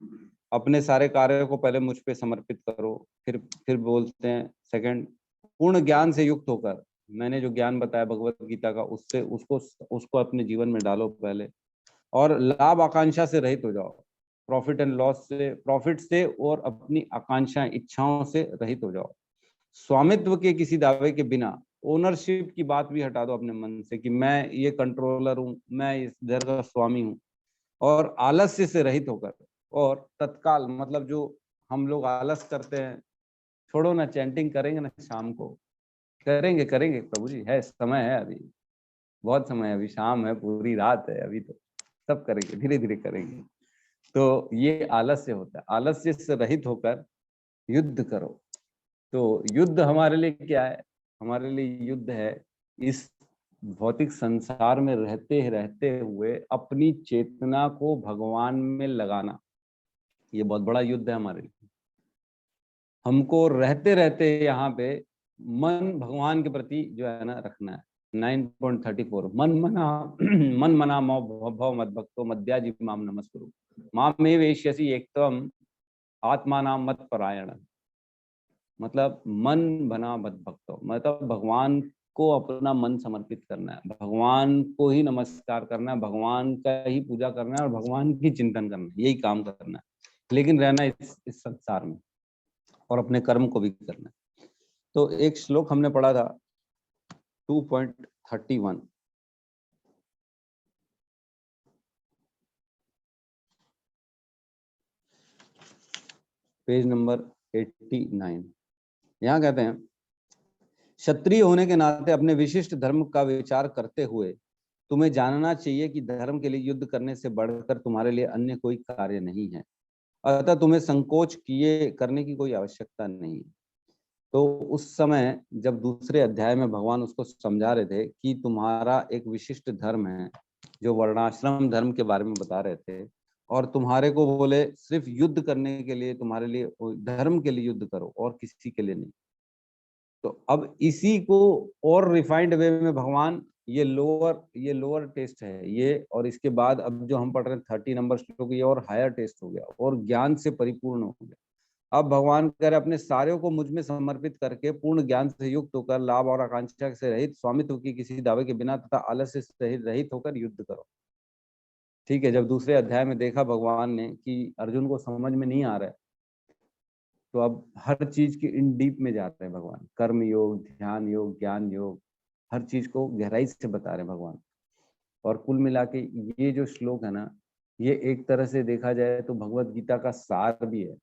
अपने सारे कार्यों को पहले मुझ पे समर्पित करो, फिर बोलते हैं सेकंड, पूर्ण ज्ञान से युक्त होकर, मैंने जो ज्ञान बताया भगवत गीता का उससे उसको अपने जीवन में डालो पहले, और लाभ आकांक्षा से रहित हो जाओ, प्रॉफिट एंड लॉस से, प्रॉफिट से और अपनी आकांक्षाएं इच्छाओं से रहित हो जाओ। स्वामित्व के किसी दावे के बिना, ओनरशिप की बात भी हटा दो अपने मन से कि मैं ये कंट्रोलर हूँ, मैं इस घर का स्वामी हूँ, और आलस्य से रहित होकर, और तत्काल मतलब जो हम लोग आलस करते हैं, छोड़ो ना, चैंटिंग करेंगे ना शाम को, करेंगे प्रभु जी, है समय है, अभी बहुत समय है, अभी शाम है, पूरी रात है, अभी तो सब करेंगे, धीरे धीरे करेंगे। तो ये आलस्य होता है, आलस्य से रहित होकर युद्ध करो। तो युद्ध हमारे लिए क्या है? हमारे लिए युद्ध है इस भौतिक संसार में रहते हुए अपनी चेतना को भगवान में लगाना। ये बहुत बड़ा युद्ध है हमारे लिए। हमको रहते यहाँ पे मन भगवान के प्रति जो है ना रखना है। 9.34 मन मना भव मद भक्तो मद्याजी माम नमस्कुरु मामे वेश्यसी एकत्वम आत्मानाम मत परायण। मतलब मन बना मत भक्तो, मतलब भगवान को अपना मन समर्पित करना है, भगवान को ही नमस्कार करना है, भगवान का ही पूजा करना है और भगवान की चिंतन करना है, यही काम करना है, लेकिन रहना इस संसार में और अपने कर्म को भी करना है। तो एक श्लोक हमने पढ़ा था 2.31, पेज नंबर 89। यहाँ कहते हैं क्षत्रिय होने के नाते अपने विशिष्ट धर्म का विचार करते हुए तुम्हें जानना चाहिए कि धर्म के लिए युद्ध करने से बढ़कर तुम्हारे लिए अन्य कोई कार्य नहीं है, अतः तुम्हें संकोच किए करने की कोई आवश्यकता नहीं। तो उस समय जब दूसरे अध्याय में भगवान उसको समझा रहे थे कि तुम्हारा एक विशिष्ट धर्म है, जो वर्णाश्रम धर्म के बारे में बता रहे थे, और तुम्हारे को बोले सिर्फ युद्ध करने के लिए, तुम्हारे लिए धर्म के लिए युद्ध करो और किसी के लिए नहीं। तो अब इसी को और रिफाइंड वे में भगवान ये लोअर टेस्ट है ये, और इसके बाद अब जो हम पढ़ रहे हैं 30 नंबर श्लोक, ये और हायर टेस्ट हो गया और ज्ञान से परिपूर्ण हो गया। अब भगवान कह रहे अपने सारे को मुझ में समर्पित करके पूर्ण ज्ञान से युक्त होकर लाभ और आकांक्षा से रहित, स्वामित्व की किसी दावे के बिना तथा आलस्य से रहित होकर युद्ध करो। ठीक है, जब दूसरे अध्याय में देखा भगवान ने कि अर्जुन को समझ में नहीं आ रहा है, तो अब हर चीज के इन डीप में जाते हैं भगवान। कर्म योग, ध्यान योग, ज्ञान योग, हर चीज को गहराई से बता रहे हैं भगवान। और कुल मिला के ये जो श्लोक है ना, ये एक तरह से देखा जाए तो भगवत गीता का सार भी है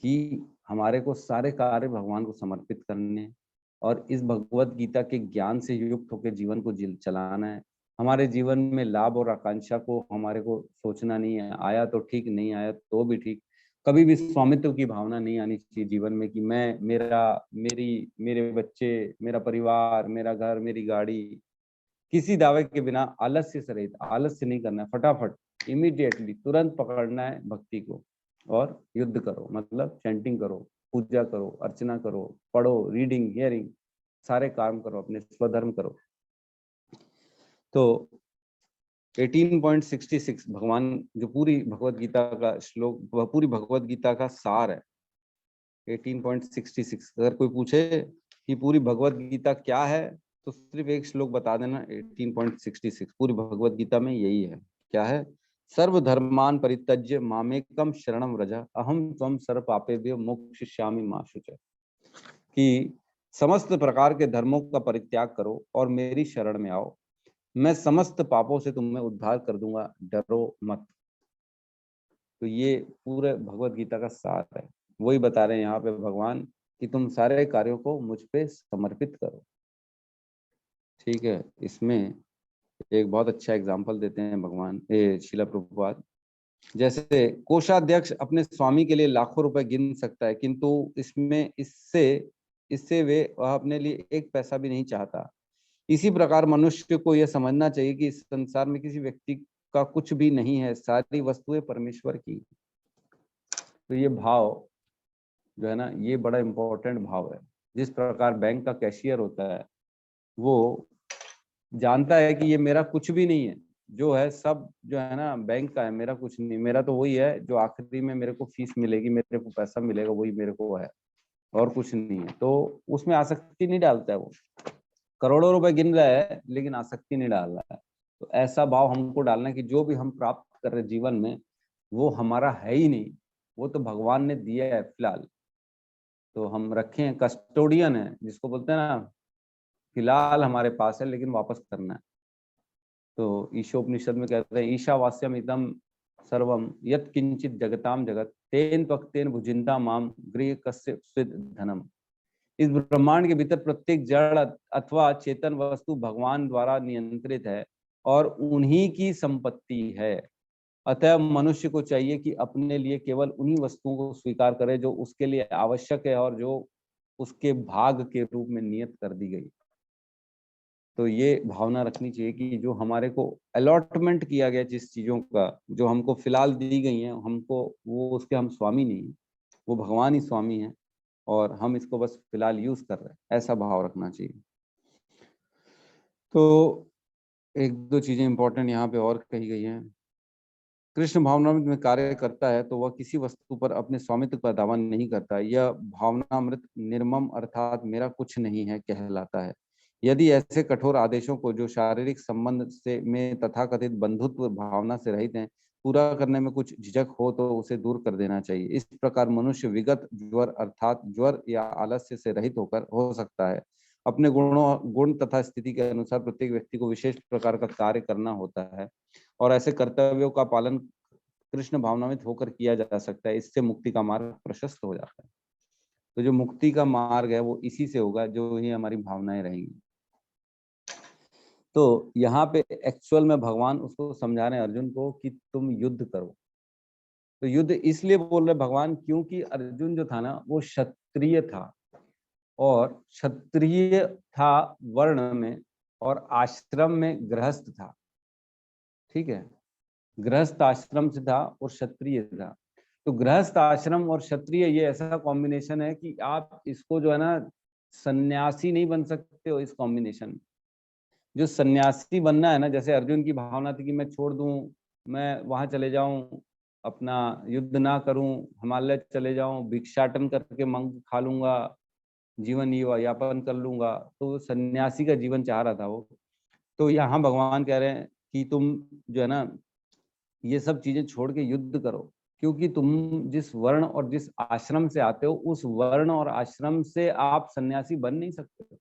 कि हमारे को सारे कार्य भगवान को समर्पित करने हैं और इस भगवत गीता के ज्ञान से युक्त होकर जीवन को चलाना है। हमारे जीवन में लाभ और आकांक्षा को हमारे को सोचना नहीं है, आया तो ठीक, नहीं आया तो भी ठीक। कभी भी स्वामित्व की भावना नहीं आनी चाहिए जीवन में कि मैं, मेरे बच्चे, मेरा परिवार, मेरा घर, मेरी गाड़ी, किसी दावे के बिना आलस्य से रहित। आलस्य नहीं करना है, फटाफट इमीडिएटली तुरंत पकड़ना है भक्ति को और युद्ध करो, मतलब चैंटिंग करो, पूजा करो, अर्चना करो, पढ़ो, रीडिंग, हियरिंग, सारे काम करो, अपने स्वधर्म करो। तो 18.66 भगवान जो पूरी भगवत गीता का श्लोक, पूरी भगवत गीता का सार है। 18.66 अगर कोई पूछे कि पूरी भगवत गीता क्या है, तो सिर्फ एक श्लोक बता देना। 18.66 पूरी भगवत गीता में यही है। क्या है? सर्वधर्मान परित्यज्य मामेकम शरणम व्रज अहम त्वं सर्व पापेभ्यो मोक्षयिष्यामि मा शुचः। कि समस्त प्रकार के धर्मों का परित्याग करो और मेरी शरण में आओ, मैं समस्त पापों से तुम्हें उद्धार कर दूंगा, डरो मत। तो ये पूरे भगवत गीता का सार है। वही बता रहे हैं यहाँ पे भगवान कि तुम सारे कार्यों को मुझ पे समर्पित करो। ठीक है, इसमें एक बहुत अच्छा एग्जाम्पल देते हैं भगवान श्रील प्रभुपाद। जैसे कोषाध्यक्ष अपने स्वामी के लिए लाखों रुपए गिन सकता है, किंतु इससे वह अपने लिए एक पैसा भी नहीं चाहता। इसी प्रकार मनुष्य को यह समझना चाहिए कि इस संसार में किसी व्यक्ति का कुछ भी नहीं है, सारी वस्तुएं परमेश्वर की। तो ये भाव जो है ना, ये बड़ा इंपॉर्टेंट भाव है। जिस प्रकार बैंक का कैशियर होता है, वो जानता है कि ये मेरा कुछ भी नहीं है, जो है सब जो है ना बैंक का है, मेरा कुछ नहीं, मेरा तो वही है जो आखिरी में मेरे को फीस मिलेगी, मेरे को पैसा मिलेगा, वही मेरे को है और कुछ नहीं है। तो उसमें आसक्ति नहीं डालता है। वो करोड़ों रुपए गिन रहा है लेकिन आसक्ति नहीं डाल रहा है। तो ऐसा भाव हमको डालना है कि जो भी हम प्राप्त कर रहे जीवन में, वो हमारा है ही नहीं, वो तो भगवान ने दिया है फिलहाल। तो हम रखें, कस्टोडियन है जिसको बोलते हैं ना, फिलहाल हमारे पास है लेकिन वापस करना है। तो ईशोपनिषद में कहते हैं ईशावास्यम इदम सर्वम यत् किंचित जगताम जगत तेन त्वक्तेन भुजिंता माम गृह कस्य स्विद धनम। इस ब्रह्मांड के भीतर प्रत्येक जड़ अथवा चेतन वस्तु भगवान द्वारा नियंत्रित है और उन्हीं की संपत्ति है। अतः मनुष्य को चाहिए कि अपने लिए केवल उन्हीं वस्तुओं को स्वीकार करे जो उसके लिए आवश्यक है और जो उसके भाग के रूप में नियत कर दी गई। तो ये भावना रखनी चाहिए कि जो हमारे को अलॉटमेंट किया गया जिस चीजों का, जो हमको फिलहाल दी गई हैं, हमको वो उसके हम स्वामी नहीं है, वो भगवान ही स्वामी है और हम इसको बस फिलहाल यूज कर रहे हैं, ऐसा भाव रखना चाहिए। तो एक दो चीजें इंपॉर्टेंट यहाँ पे और कही गई हैं। कृष्ण भावनामृत में कार्य करता है तो वह किसी वस्तु पर अपने स्वामित्व का दावा नहीं करता। यह भावनामृत निर्मम अर्थात मेरा कुछ नहीं है कहलाता है। यदि ऐसे कठोर आदेशों को जो शारीरिक संबंध से में तथाकथित बंधुत्व भावना से रहित हैं पूरा करने में कुछ झिझक हो तो उसे दूर कर देना चाहिए। इस प्रकार मनुष्य विगत ज्वर अर्थात ज्वर या आलस्य से रहित होकर हो सकता है। अपने गुण तथा स्थिति के अनुसार प्रत्येक व्यक्ति को विशेष प्रकार का कार्य करना होता है और ऐसे कर्तव्यों का पालन कृष्ण भावनामृत होकर किया जा सकता है। इससे मुक्ति का मार्ग प्रशस्त हो जाता है। तो जो मुक्ति का मार्ग है वो इसी से होगा, जो ही हमारी भावनाएं रहेंगी। तो यहाँ पे एक्चुअल में भगवान उसको समझा रहे हैं अर्जुन को कि तुम युद्ध करो। तो युद्ध इसलिए बोल रहे भगवान क्योंकि अर्जुन जो था ना वो क्षत्रिय था, और क्षत्रिय था वर्ण में, और आश्रम में गृहस्थ था। ठीक है, गृहस्थ आश्रम से था और क्षत्रिय था। तो गृहस्थ आश्रम और क्षत्रिय ये ऐसा कॉम्बिनेशन है कि आप इसको जो है ना सन्यासी नहीं बन सकते हो इस कॉम्बिनेशन में। जो सन्यासी बनना है ना, जैसे अर्जुन की भावना थी कि मैं छोड़ दूं, मैं वहां चले जाऊं, अपना युद्ध ना करूं, हिमालय चले जाऊं, भिक्षाटन करके मंग खा लूंगा, जीवन यापन कर लूंगा। तो वो सन्यासी का जीवन चाह रहा था वो। तो यहाँ भगवान कह रहे हैं कि तुम जो है ना ये सब चीजें छोड़ के युद्ध करो, क्योंकि तुम जिस वर्ण और जिस आश्रम से आते हो उस वर्ण और आश्रम से आप सन्यासी बन नहीं सकते।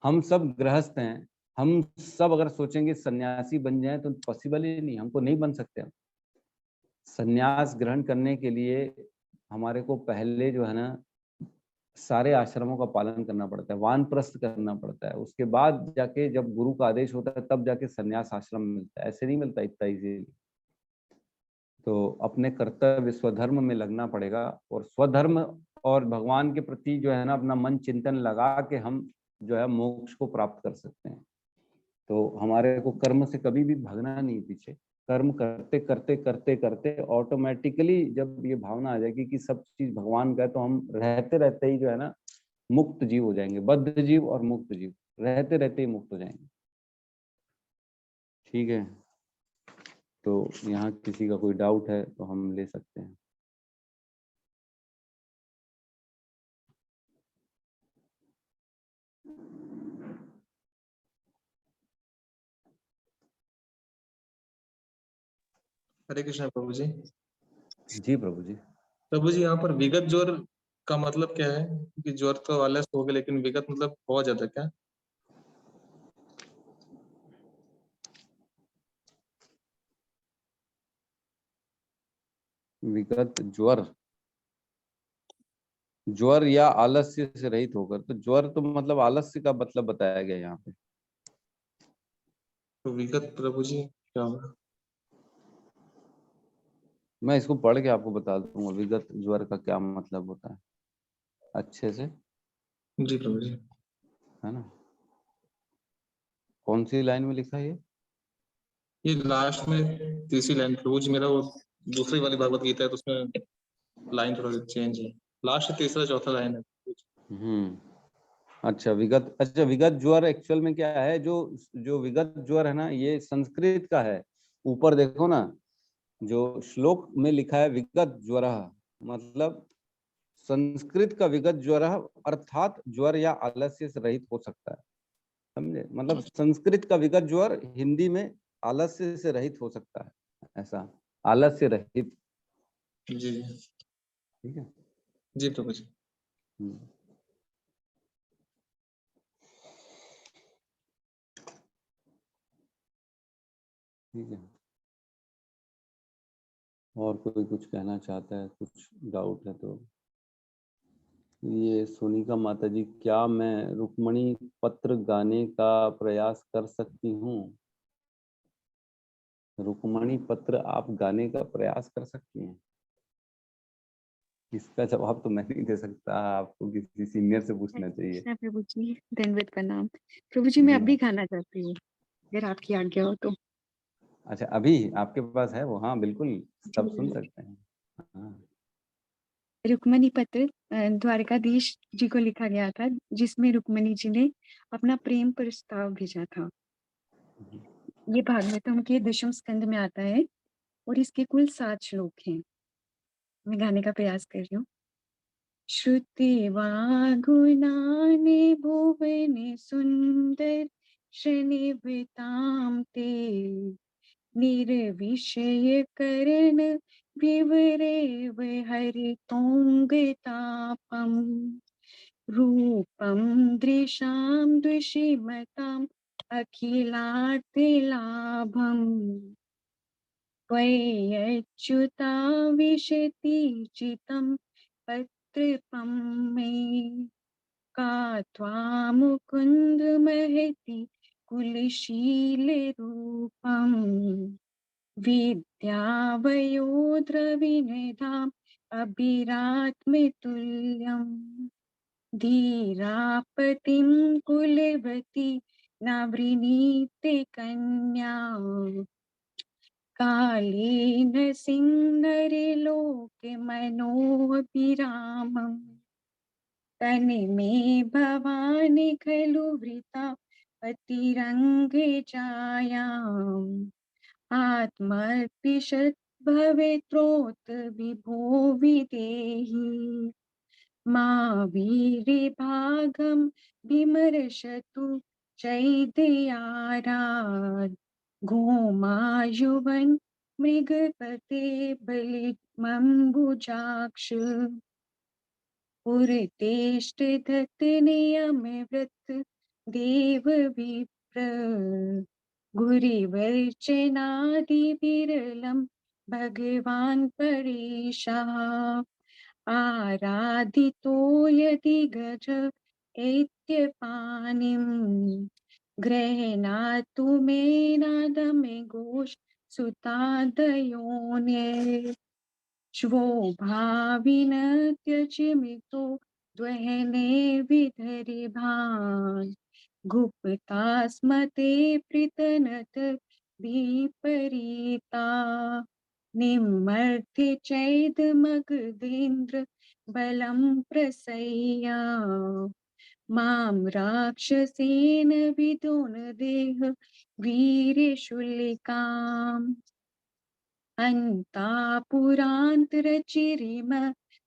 हम सब गृहस्थ हैं, हम सब अगर सोचेंगे सन्यासी बन जाए तो पॉसिबल ही नहीं, हमको नहीं बन सकते हम। सन्यास ग्रहण करने के लिए हमारे को पहले जो है ना सारे आश्रमों का पालन करना पड़ता है, वानप्रस्थ करना पड़ता है, उसके बाद जाके जब गुरु का आदेश होता है तब जाके सन्यास आश्रम मिलता है, ऐसे नहीं मिलता इतना इजीली। तो अपने कर्तव्य स्वधर्म में लगना पड़ेगा, और स्वधर्म और भगवान के प्रति जो है ना अपना मन चिंतन लगा के हम जो है मोक्ष को प्राप्त कर सकते हैं। तो हमारे को कर्म से कभी भी भागना नहीं पीछे, कर्म करते करते करते करते ऑटोमेटिकली जब ये भावना आ जाएगी कि सब चीज भगवान का है, तो हम रहते रहते ही जो है ना मुक्त जीव हो जाएंगे, बद्ध जीव और मुक्त जीव रहते रहते ही मुक्त हो जाएंगे। ठीक है, तो यहाँ किसी का कोई डाउट है तो हम ले सकते हैं। हरे कृष्णा प्रभु जी। जी प्रभु जी। प्रभु जी, यहाँ पर विगत ज्वर का मतलब क्या है? कि ज्वर तो आलस हो गया, लेकिन विगत मतलब बहुत ज्यादा क्या? विगत ज्वर, ज्वर या आलस्य से रहित होकर, तो ज्वर तो मतलब आलस्य का मतलब बताया गया यहाँ पे। तो विगत प्रभु जी क्या होगा? मैं इसको पढ़ के आपको बता दूंगा विगत ज्वर का क्या मतलब होता है अच्छे से, जी प्रभु जी। है ना। कौन सी लाइन में लिखा है ये लास्ट में तीसरी लाइन प्रभु जी, मेरा वो दूसरी वाली भागवत गीता है तो उसमें लाइन थोड़ा चेंज है, लास्ट तीसरा चौथा लाइन है। अच्छा विगत, अच्छा विगत ज्वर एक्चुअल में क्या है, जो जो विगत ज्वर है ना ये संस्कृत का है। ऊपर देखो ना जो श्लोक में लिखा है विगत ज्वर, मतलब संस्कृत का विगत ज्वर अर्थात ज्वर या आलस्य से रहित हो सकता है, समझे। मतलब संस्कृत का विगत ज्वर हिंदी में आलस्य से रहित हो सकता है, ऐसा आलस्य रहित। जी जी ठीक है जी प्रभु जी। ठीक है, और कोई कुछ कहना चाहता है, कुछ डाउट है तो। ये सोनिका माता जी, क्या मैं रुक्मणी पत्र गाने का प्रयास कर सकती हूँ? रुक्मणी पत्र आप गाने का प्रयास कर सकती हैं? इसका जवाब तो मैं नहीं दे सकता, आपको किसी सीनियर से पूछना चाहिए। कृष्णा प्रभु जी, दंडवत प्रणाम। प्रभु जी मैं जी अब भी हाँ। गाना चाहती हूँ, अगर आपकी आज्ञा हो तो। अच्छा अभी आपके पास है वो? हाँ बिल्कुल, सब सुन जी। सकते हैं। हाँ रुक्मणी पत्र द्वारकाधीश जी को लिखा गया था, जिसमें रुक्मणी जी ने अपना प्रेम प्रस्ताव भेजा था। ये भागवतम के दशम स्कंद में आता है और इसके कुल 7 श्लोक हैं। मैं गाने का प्रयास कर रही हूँ। श्रुतिवागुणानि भुवन सुंदर श्रेणिवृतां ते निर्विषय करण विवरेव हरितोंगतापम रूपम दृशां दुषिमताम् अखिलार्तिलाभम त्वय्यच्युता विशति चितं पत्रपं मे का त्वां मुकुन्द महति कुलशील रूपम विद्यावयोद्रविनिधाम अभिरात्मतुल्यम धीरापतिं कुलवती न वृणीते कन्या कालेन सिंहरिलोके मनोभिरामम् तन्मे भवानि खलु वृता पतिरङ्गे जायाम् आत्मर्पिषत् भवेत्रोत विभो विदेहि मा वीरिभागं विमर्शतु चैद्यारात् घोमायुवन् मृगपते बलिमम्बुजाक्ष पुरतेष्टदत्त नियमव्रत देव विप्र गुरिवर्चनादि विरलं भगवान् परेशः आराधितो यदि गज एत्यपानिं गृह्णातु मे नादमे घोष सुतादयोन्ये श्वो भाविन त्यजमितो द्वहने विधरिभान् गुप्तास्मते पृतनत विपरीता निम्मर्थे चैदमगधेन्द्र बलं प्रसह्य मां राक्षसेन विदोन देह वीर्यशूलिकाम् अन्तापुरान्तरचिरिम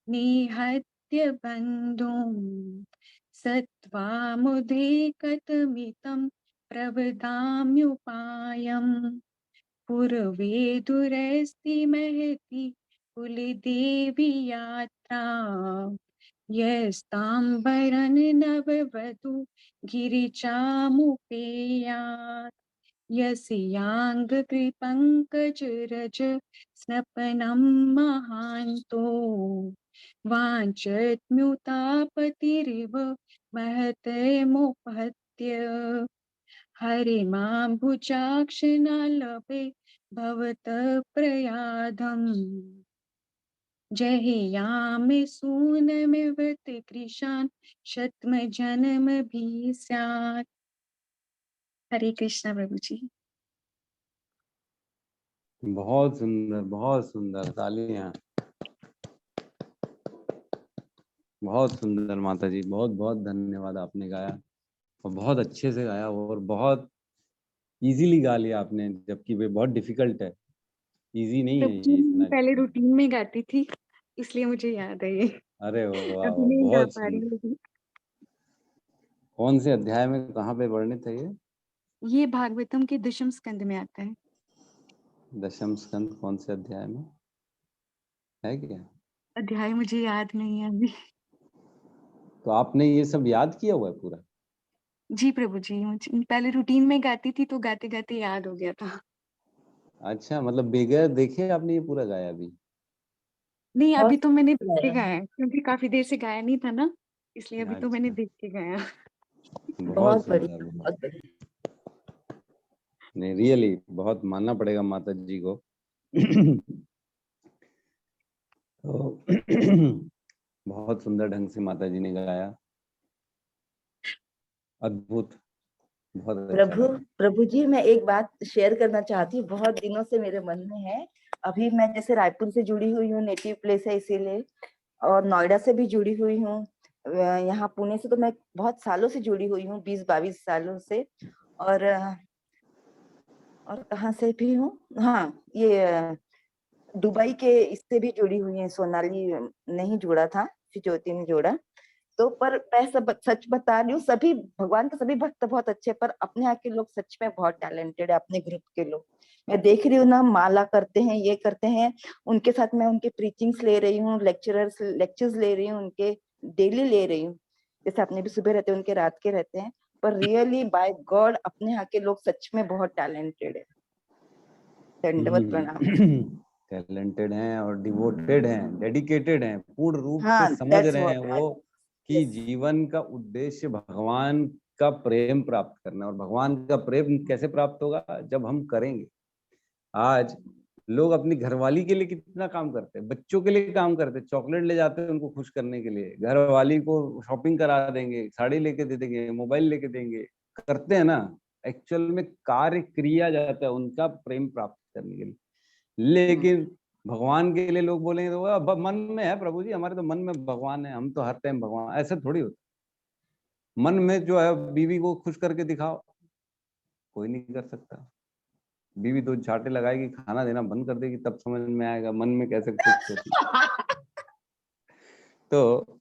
निहत्य बन्धुं सत्त्वामुदेकतमितं प्रवदाम्युपायम् पूर्वेदुरस्ति महति कुलदेवी यात्रा यस्ताम्बरं नववधू गिरिजामुपेयात् यस्याङ्गकृपङ्कजरज स्नपनं महान्तो वाञ्छत्म्युतापतिरिव महतमुपहत्य हरिमां भुजाक्षनालभे भवतः प्रयाधम् जहियामि सूनमिवत कृशान् शतमजन्मभि स्यात्। हरे कृष्णा प्रभु जी। बहुत सुंदर तालियां। बहुत सुंदर माता जी, बहुत बहुत धन्यवाद। आपने गाया और बहुत अच्छे से गाया और बहुत इजीली गा लिया आपने, जबकि वे बहुत डिफिकल्ट है, इजी नहीं है ये इतना। पहले रूटीन में गाती थी इसलिए मुझे याद है ये। अरे वाह, अभी नहीं गा बहुत पा रही सुंदर। हूँ। कौन से अध्याय में, कहाँ पे वर्णित है ये? ये भागवतम के दशम स्कंद में आता है। दशम स्कंद कौन से अध्याय में है क्या? अध्याय मुझे याद नहीं है अभी। तो आपने ये सब याद किया हुआ है पूरा? जी प्रभु जी, मुझे पहले रूटीन में गाती थी तो गाते गाते याद हो गया था। अच्छा, मतलब बगैर देखे आपने ये पूरा गाया अभी? नहीं, अभी तो मैंने देख के गाया है क्योंकि काफी देर से गाया नहीं था ना, इसलिए अभी तो मैंने अच्छा, देख के गाया। बहुत बढ़िया, सुंदर। बहुत बढ़िया। नहीं, रियली बहुत मानना पड़ेगा माता जी को। तो बहुत सुंदर ढंग से माता जी ने गाया, अद्भुत, बहुत अच्छा प्रभु लगा। प्रभु जी, मैं एक बात शेयर करना चाहती हूँ, बहुत दिनों से मेरे मन में है। अभी मैं जैसे रायपुर से जुड़ी हुई हूँ, नेटिव प्लेस है इसीलिए, और नोएडा से भी जुड़ी हुई हूँ। यहाँ पुणे से तो मैं बहुत सालों से जुड़ी हुई हूँ, 20-22 सालों से। और कहाँ से भी हूँ, हाँ, ये दुबई के इससे भी जुड़ी हुई है। सोनाली नहीं जुड़ा था, ज्योति ने जोड़ा। तो पर मैं सब सच बता रही हूँ, सभी भगवान के सभी भक्त बहुत अच्छे, पर अपने यहाँ के लोग सच में बहुत टैलेंटेड है। अपने ग्रुप के लोग मैं देख रही हूँ ना, माला करते हैं, ये करते हैं, उनके साथ मैं उनके प्रीचिंग्स ले रही हूँ, लेक्चर्स ले रही हूँ, उनके डेली ले रही हूँ। जैसे अपने भी सुबह रहते हैं, उनके रात के रहते हैं, पर रियली बाय गॉड अपने यहाँ के लोग सच में बहुत टैलेंटेड है। दंडवत प्रणाम। टैलेंटेड हैं और डिवोटेड हैं, डेडिकेटेड हैं, पूर्ण रूप से हाँ, समझ that's रहे हैं what वो कि yes. जीवन का उद्देश्य भगवान उसका प्रेम प्राप्त करना है। और भगवान का प्रेम कैसे प्राप्त होगा? जब हम करेंगे। आज लोग अपनी घरवाली के लिए कितना काम करते हैं, बच्चों के लिए काम करते हैं, चॉकलेट ले जाते हैं उनको खुश करने के लिए, घरवाली को शॉपिंग करा देंगे, साड़ी लेके दे देंगे, मोबाइल लेके देंगे, करते हैं ना। एक्चुअल में कार्य क्रिया जाता है उनका प्रेम प्राप्त करने के लिए। लेकिन भगवान के लिए लोग बोलेंगे तो अब मन में है प्रभु जी, हमारे तो मन में भगवान है, हम तो हर टाइम भगवान, ऐसा थोड़ी होता। मन में जो है बीवी को खुश करके दिखाओ, कोई नहीं कर सकता। बीवी दो झाटे लगाएगी, खाना देना बंद कर देगी, तब समझ में आएगा मन में कैसे खुश होती है। तो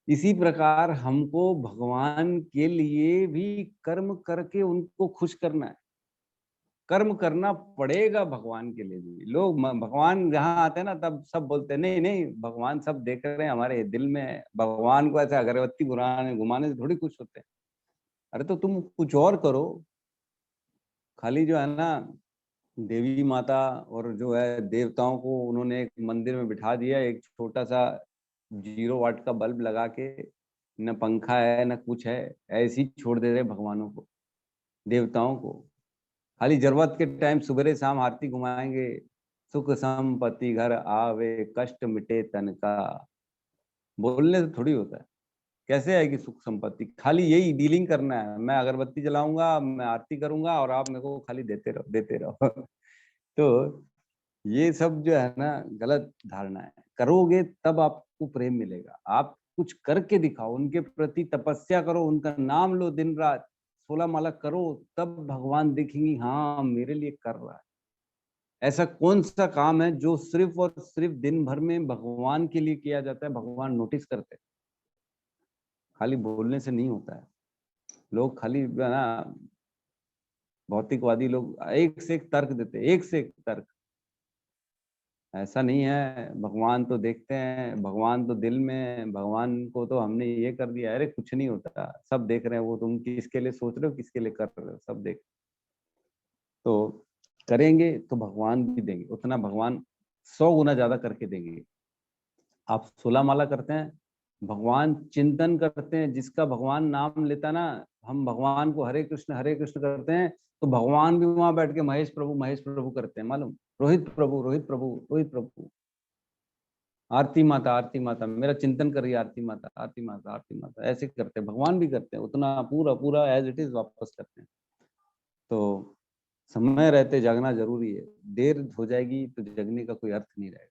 इसी प्रकार हमको भगवान के लिए भी कर्म करके उनको खुश करना है। कर्म करना पड़ेगा भगवान के लिए भी। लोग भगवान जहाँ आते हैं ना, तब सब बोलते हैं नहीं नहीं भगवान सब देख रहे हैं, हमारे दिल में भगवान को ऐसे अगरबत्ती घुमाने से थोड़ी खुश होते हैं। अरे तो तुम कुछ और करो। खाली जो है ना देवी माता और जो है देवताओं को उन्होंने एक मंदिर में बिठा दिया, एक छोटा सा 0 वाट का बल्ब लगा के, न पंखा है न कुछ है, ऐसे ही छोड़ दे रहे भगवानों को, देवताओं को। खाली जरूरत के टाइम सुबह शाम आरती घुमाएंगे, सुख संपत्ति घर आवे कष्ट मिटे तन का। बोलने से थोड़ी होता है। कैसे आएगी सुख संपत्ति? खाली यही डीलिंग करना है, मैं अगरबत्ती जलाऊंगा, मैं आरती करूंगा और आप मेरे को खाली देते रहो तो ये सब जो है ना गलत धारणा है। करोगे तब आपको प्रेम मिलेगा। आप कुछ करके दिखाओ, उनके प्रति तपस्या करो, उनका नाम लो दिन रात, 16 माला करो, तब भगवान देखेंगे हाँ मेरे लिए कर रहा है। ऐसा कौन सा काम है जो सिर्फ और सिर्फ दिन भर में भगवान के लिए किया जाता है, भगवान नोटिस करते हैं? खाली बोलने से नहीं होता है। लोग खाली ना भौतिकवादी लोग एक से एक तर्क देते हैं, एक से एक तर्क। ऐसा नहीं है। भगवान तो देखते हैं, भगवान तो दिल में, भगवान को तो हमने ये कर दिया। अरे कुछ नहीं होता, सब देख रहे हैं। वो तुम किसके लिए सोच रहे हो, किसके लिए कर रहे हो, सब देख। तो करेंगे तो भगवान भी देंगे, उतना भगवान 100 गुना ज्यादा करके देंगे। आप 16 माला करते हैं, भगवान चिंतन करते हैं, जिसका भगवान नाम लेता ना, हम भगवान को हरे कृष्ण करते हैं, तो भगवान भी वहां बैठ के महेश प्रभु करते हैं। मालूम, रोहित प्रभु, आरती माता मेरा चिंतन करिए, आरती माता ऐसे करते हैं। भगवान भी करते हैं, उतना पूरा एज इट इज वापस करते हैं। तो समय रहते जागना जरूरी है। देर हो जाएगी तो जगने का कोई अर्थ नहीं रहेगा।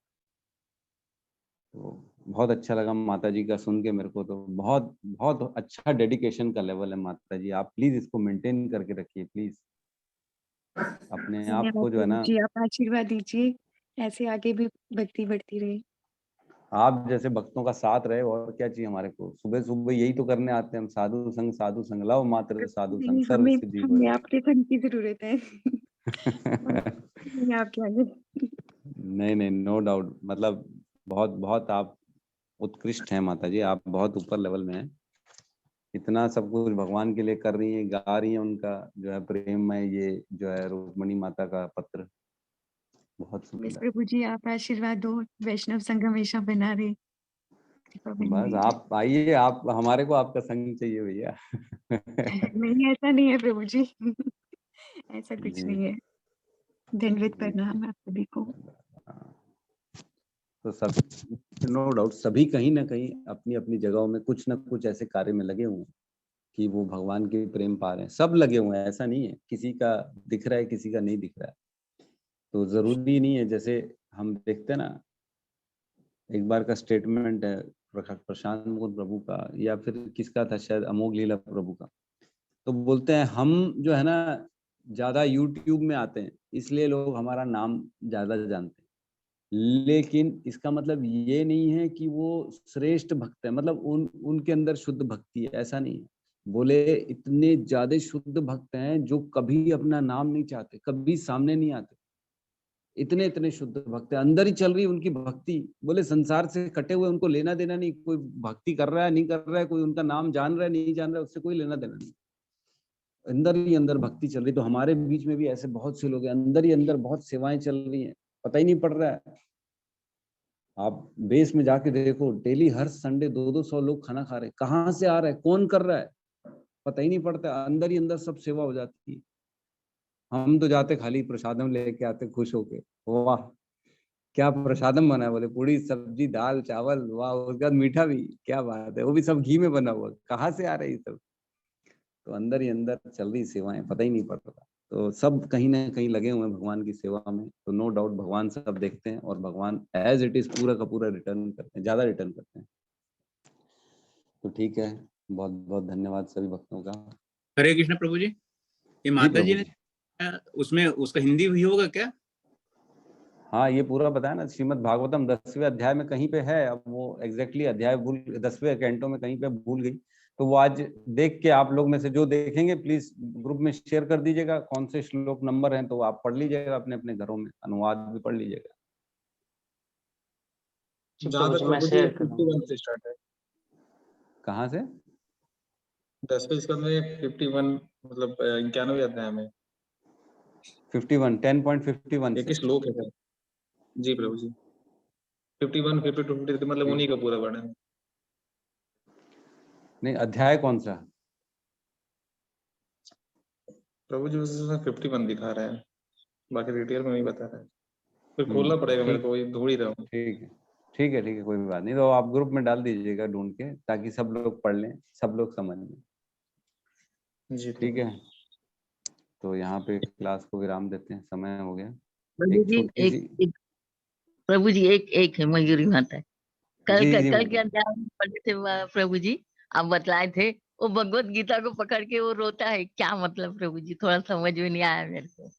तो बहुत अच्छा लगा माता जी का सुन के मेरे को। तो बहुत बहुत अच्छा डेडिकेशन का लेवल है माता जी। आप प्लीज इसको मेंटेन करके रखिए, प्लीज अपने आप को जो है ना। जी आप आशीर्वाद दीजिए, ऐसे आगे भी भक्ति बढ़ती रहे। आप जैसे भक्तों का साथ रहे, और क्या चाहिए हमारे को। सुबह सुबह यही तो करने आते हैं हम, साधु संग लव मात्र साधु संग, सर्व सिद्धि हमें आपके संग की जरूरत है नहीं आपके आगे। नहीं नो डाउट। मतलब बहुत बहुत आप उत्कृष्ट हैं माता जी, आप बहुत ऊपर लेवल में हैं। इतना सब कुछ भगवान के लिए कर रही हैं, गा रही हैं उनका जो है प्रेम में, ये जो है रुक्मणी माता का पत्र, बहुत बस सुंदर। प्रभु जी आप आशीर्वाद दो, वैष्णव संघ हमेशा बना रहे, कृपा बनी बस रहे। आप आइए, आप हमारे को आपका संग चाहिए भैया नहीं ऐसा नहीं है प्रभु जी ऐसा कुछ जी नहीं है। दंडवत जी। प्रणाम आप सभी को। तो सब नो डाउट सभी कहीं ना कहीं अपनी अपनी जगहों में कुछ ना कुछ ऐसे कार्य में लगे हुए हैं कि वो भगवान के प्रेम पा रहे हैं। सब लगे हुए हैं, ऐसा नहीं है किसी का दिख रहा है किसी का नहीं दिख रहा है। तो जरूरी नहीं है। जैसे हम देखते हैं ना, एक बार का स्टेटमेंट है प्रशांत मुकुंद प्रभु का, या फिर किसका था शायद, अमोघ लीला प्रभु का। तो बोलते हैं हम जो है ना ज्यादा यूट्यूब में आते हैं इसलिए लोग हमारा नाम ज्यादा जानते हैं, लेकिन इसका मतलब ये नहीं है कि वो श्रेष्ठ भक्त है, मतलब उनके अंदर शुद्ध भक्ति है, ऐसा नहीं है। बोले इतने ज्यादा शुद्ध भक्त हैं जो कभी अपना नाम नहीं चाहते, कभी सामने नहीं आते। इतने शुद्ध भक्त है, अंदर ही चल रही उनकी भक्ति। बोले संसार से कटे हुए, उनको लेना देना नहीं, कोई भक्ति कर रहा है नहीं कर रहा है, कोई उनका नाम जान रहा है नहीं जान रहा है, उससे कोई लेना देना नहीं। अंदर ही अंदर भक्ति चल रही। तो हमारे बीच में भी ऐसे बहुत से लोग हैं, अंदर ही अंदर बहुत सेवाएं चल रही हैं, पता ही नहीं पड़ रहा है। आप बेस में जाके देखो, डेली हर संडे 200 लोग खाना खा रहे हैं। कहाँ से आ रहा है, कौन कर रहा है? पता ही नहीं पड़ता, अंदर ही अंदर सब सेवा हो जाती है। हम तो जाते खाली प्रसादम लेके आते खुश होके, वाह क्या प्रसादम बना है, बोले पूरी सब्जी दाल चावल, वाह, उसके बाद मीठा भी, क्या बात है, वो भी सब घी में बना हुआ, कहाँ से आ रही सब। तो अंदर ही अंदर चल रही सेवाएं, पता ही नहीं पड़ता। तो सब कहीं ना कहीं लगे हुए हैं भगवान की सेवा में। तो नो डाउट भगवान सब देखते हैं, और भगवान एज इट इज पूरा का पूरा रिटर्न करते हैं, ज्यादा रिटर्न करते हैं। तो ठीक है, बहुत बहुत धन्यवाद सभी भक्तों का। हरे कृष्ण प्रभु जी। ये जी माता प्रभु जी ने उसमें उसका हिंदी भी होगा क्या? हाँ, ये पूरा बताया ना, श्रीमद् भागवतम 10वें अध्याय में कहीं पे है। अब वो एग्जैक्टली अध्याय भूल, 10वें कैंटो में कहीं पे भूल गई, तो वो आज देख के आप लोग में से जो देखेंगे प्लीज ग्रुप में शेयर कर दीजिएगा कौन से श्लोक नंबर हैं, तो आप पढ़ लीजिएगा अपने अपने घरों में, अनुवाद भी पढ़ लीजिएगा। जहाँ तक मैं प्रभु जी शेयर कर दूंगा। 51 से स्टार्ट है। कहाँ से? 10वें स्कंद में 51, मतलब 91वें अध्याय में 51, 10.51 एक से। ही श्लोक है सर। जी प्रभु जी, 51, 52, 53 मतलब उन्हीं का पूरा वर्णन है। नहीं, अध्याय कौन सा? प्रभु जी उसमें 51 दिखा रहा है, बाकी डिटेल में नहीं बता रहा है, फिर खोलना पड़ेगा मेरे को, वही ढूंढ ही रहा हूँ। ठीक है, ठीक है, ठीक है, कोई बात नहीं। तो आप ग्रुप में डाल दीजिएगा ढूंढ के, ताकि सब लोग पढ़ लें, सब लोग समझ लें। जी ठीक है, तो यहाँ पे क्लास को विराम देते हैं, समय हो गया। प्रभु एक जी छोटी सी, प्रभु जी एक है मयूरी माता। कल जी का जी कल के मैडम। अध्याय में पढ़े थे प्रभु जी, आप बतलाए थे वो भगवत गीता को पकड़ के वो रोता है, क्या मतलब प्रभु जी, थोड़ा समझ में नहीं आया मेरे को।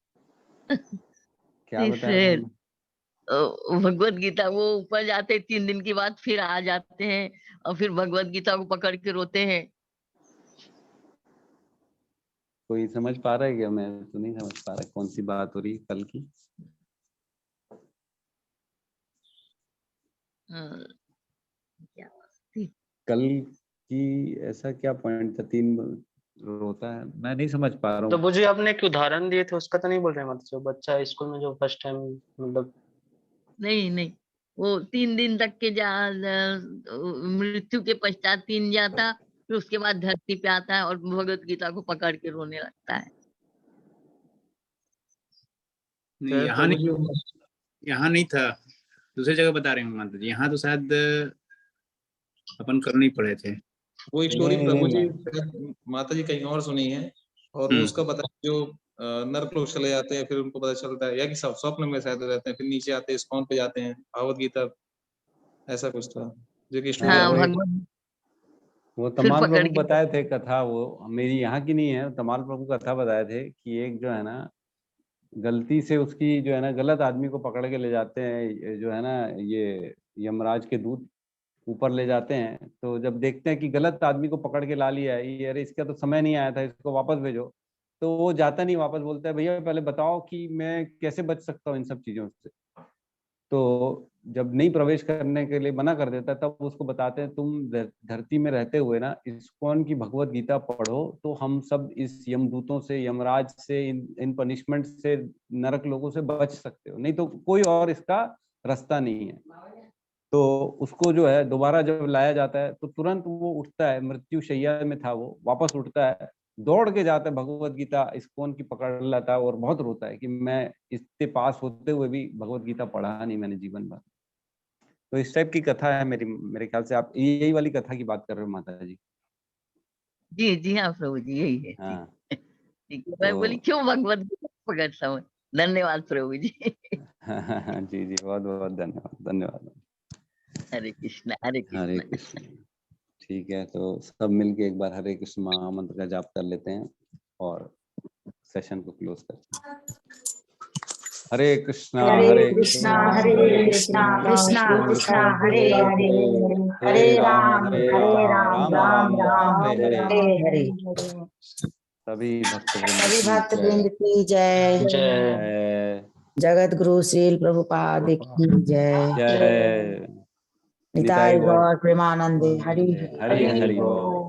क्या बताया था हमने? भगवत गीता वो ऊपर जाते 3 दिन के बाद फिर आ जाते हैं और फिर भगवत गीता को पकड़ के रोते हैं। कोई समझ पा रहा है क्या? मैं तो नहीं समझ पा रहा कौन सी बात हो रही है कल की। क्या कल की ऐसा क्या पॉइंट था? 3 रोता है, मैं नहीं समझ पा रहा तो हूँ। मुझे आपने एक उदाहरण दिए थे उसका तो नहीं बोल रहे मतलब जो बच्चा स्कूल में जो फर्स्ट टाइम मतलब नहीं, वो 3 दिन तक के मृत्यु के पश्चात 3 जाता, फिर उसके बाद धरती पे आता है और भगवत गीता को पकड़ के रोने लगता है। नहीं, शायद यहाँ प्रभु नहीं, जी यहाँ नहीं था, दूसरी जगह बता रहे हैं माता जी। यहाँ तो शायद अपन कर नहीं पड़े थे। वो स्टोरी नहीं प्रभु नहीं जी मैं, शायद माता जी कहीं और सुनी है, और वो उसका पता जो नर्क लोग चले जाते हैं, फिर उनको पता चलता है, या कि सब स्वप्न में शायद रहते हैं, फिर नीचे आते हैं, स्कॉन पे जाते हैं, भागवत गीता, ऐसा कुछ था जो कि स्टोरी हाँ हाँ, वही, भगवत वो फिर तमाल पकड़ प्रभु के बताए थे कथा, वो मेरी यहाँ की नहीं है, तमाल प्रभु कथा बताए थे कि एक जो है ना, गलती से उसकी जो है ना, गलत आदमी को पकड़ के ले जाते हैं, ये जो है ना, ये यमराज के दूत ऊपर ले जाते हैं। तो जब देखते हैं कि गलत आदमी को पकड़ के ला लिया है ये, अरे इसका तो समय नहीं आया था, इसको वापस भेजो, तो वो जाता नहीं वापस, बोलता है भैया पहले बताओ कि मैं कैसे बच सकता हूँ इन सब चीजों से। तो जब नहीं प्रवेश करने के लिए मना कर देता है, तब उसको बताते हैं तुम धरती में रहते हुए ना इस्कॉन की भगवत गीता पढ़ो, तो हम सब इस यमदूतों से, यमराज से, इन पनिशमेंट से, नरक लोगों से बच सकते हो, नहीं तो कोई और इसका रास्ता नहीं है। तो उसको जो है दोबारा जब लाया जाता है तो तुरंत वो उठता है, मृत्यु शैया में था वो, वापस उठता है, दौड़ के जाता है, भगवत गीता इस्कॉन की पकड़ लेता है और बहुत रोता है कि मैं इतने पास होते हुए भी भगवत गीता पढ़ा नहीं मैंने जीवन भर। तो इस टाइप की कथा है मेरी, मेरे ख्याल से आप यही वाली कथा की बात कर रहे हो माता जी। जी हाँ प्रभु जी, यही है जी। हाँ ठीक है, मैं बोली तो क्यों भगवत गीता पकड़ता हूँ। धन्यवाद प्रभु जी। जी जी, बहुत बहुत धन्यवाद, धन्यवाद। हरे कृष्ण हरे हरे कृष्ण। कृष्ण। ठीक है, तो सब मिलके एक बार हरे कृष्ण महामंत्र का जाप कर लेते हैं और सेशन को क्लोज करते हैं। हरे कृष्णा कृष्णा कृष्णा कृष्णा हरे हरे हरे राम राम राम हरे हरे। सभी भक्त सभी भक्त वृंद की जय। जय जगत गुरु श्रील प्रभुपाद की जय। जय। निताय गौर प्रेमानंदे हरि हरि हरि बोल। बोल।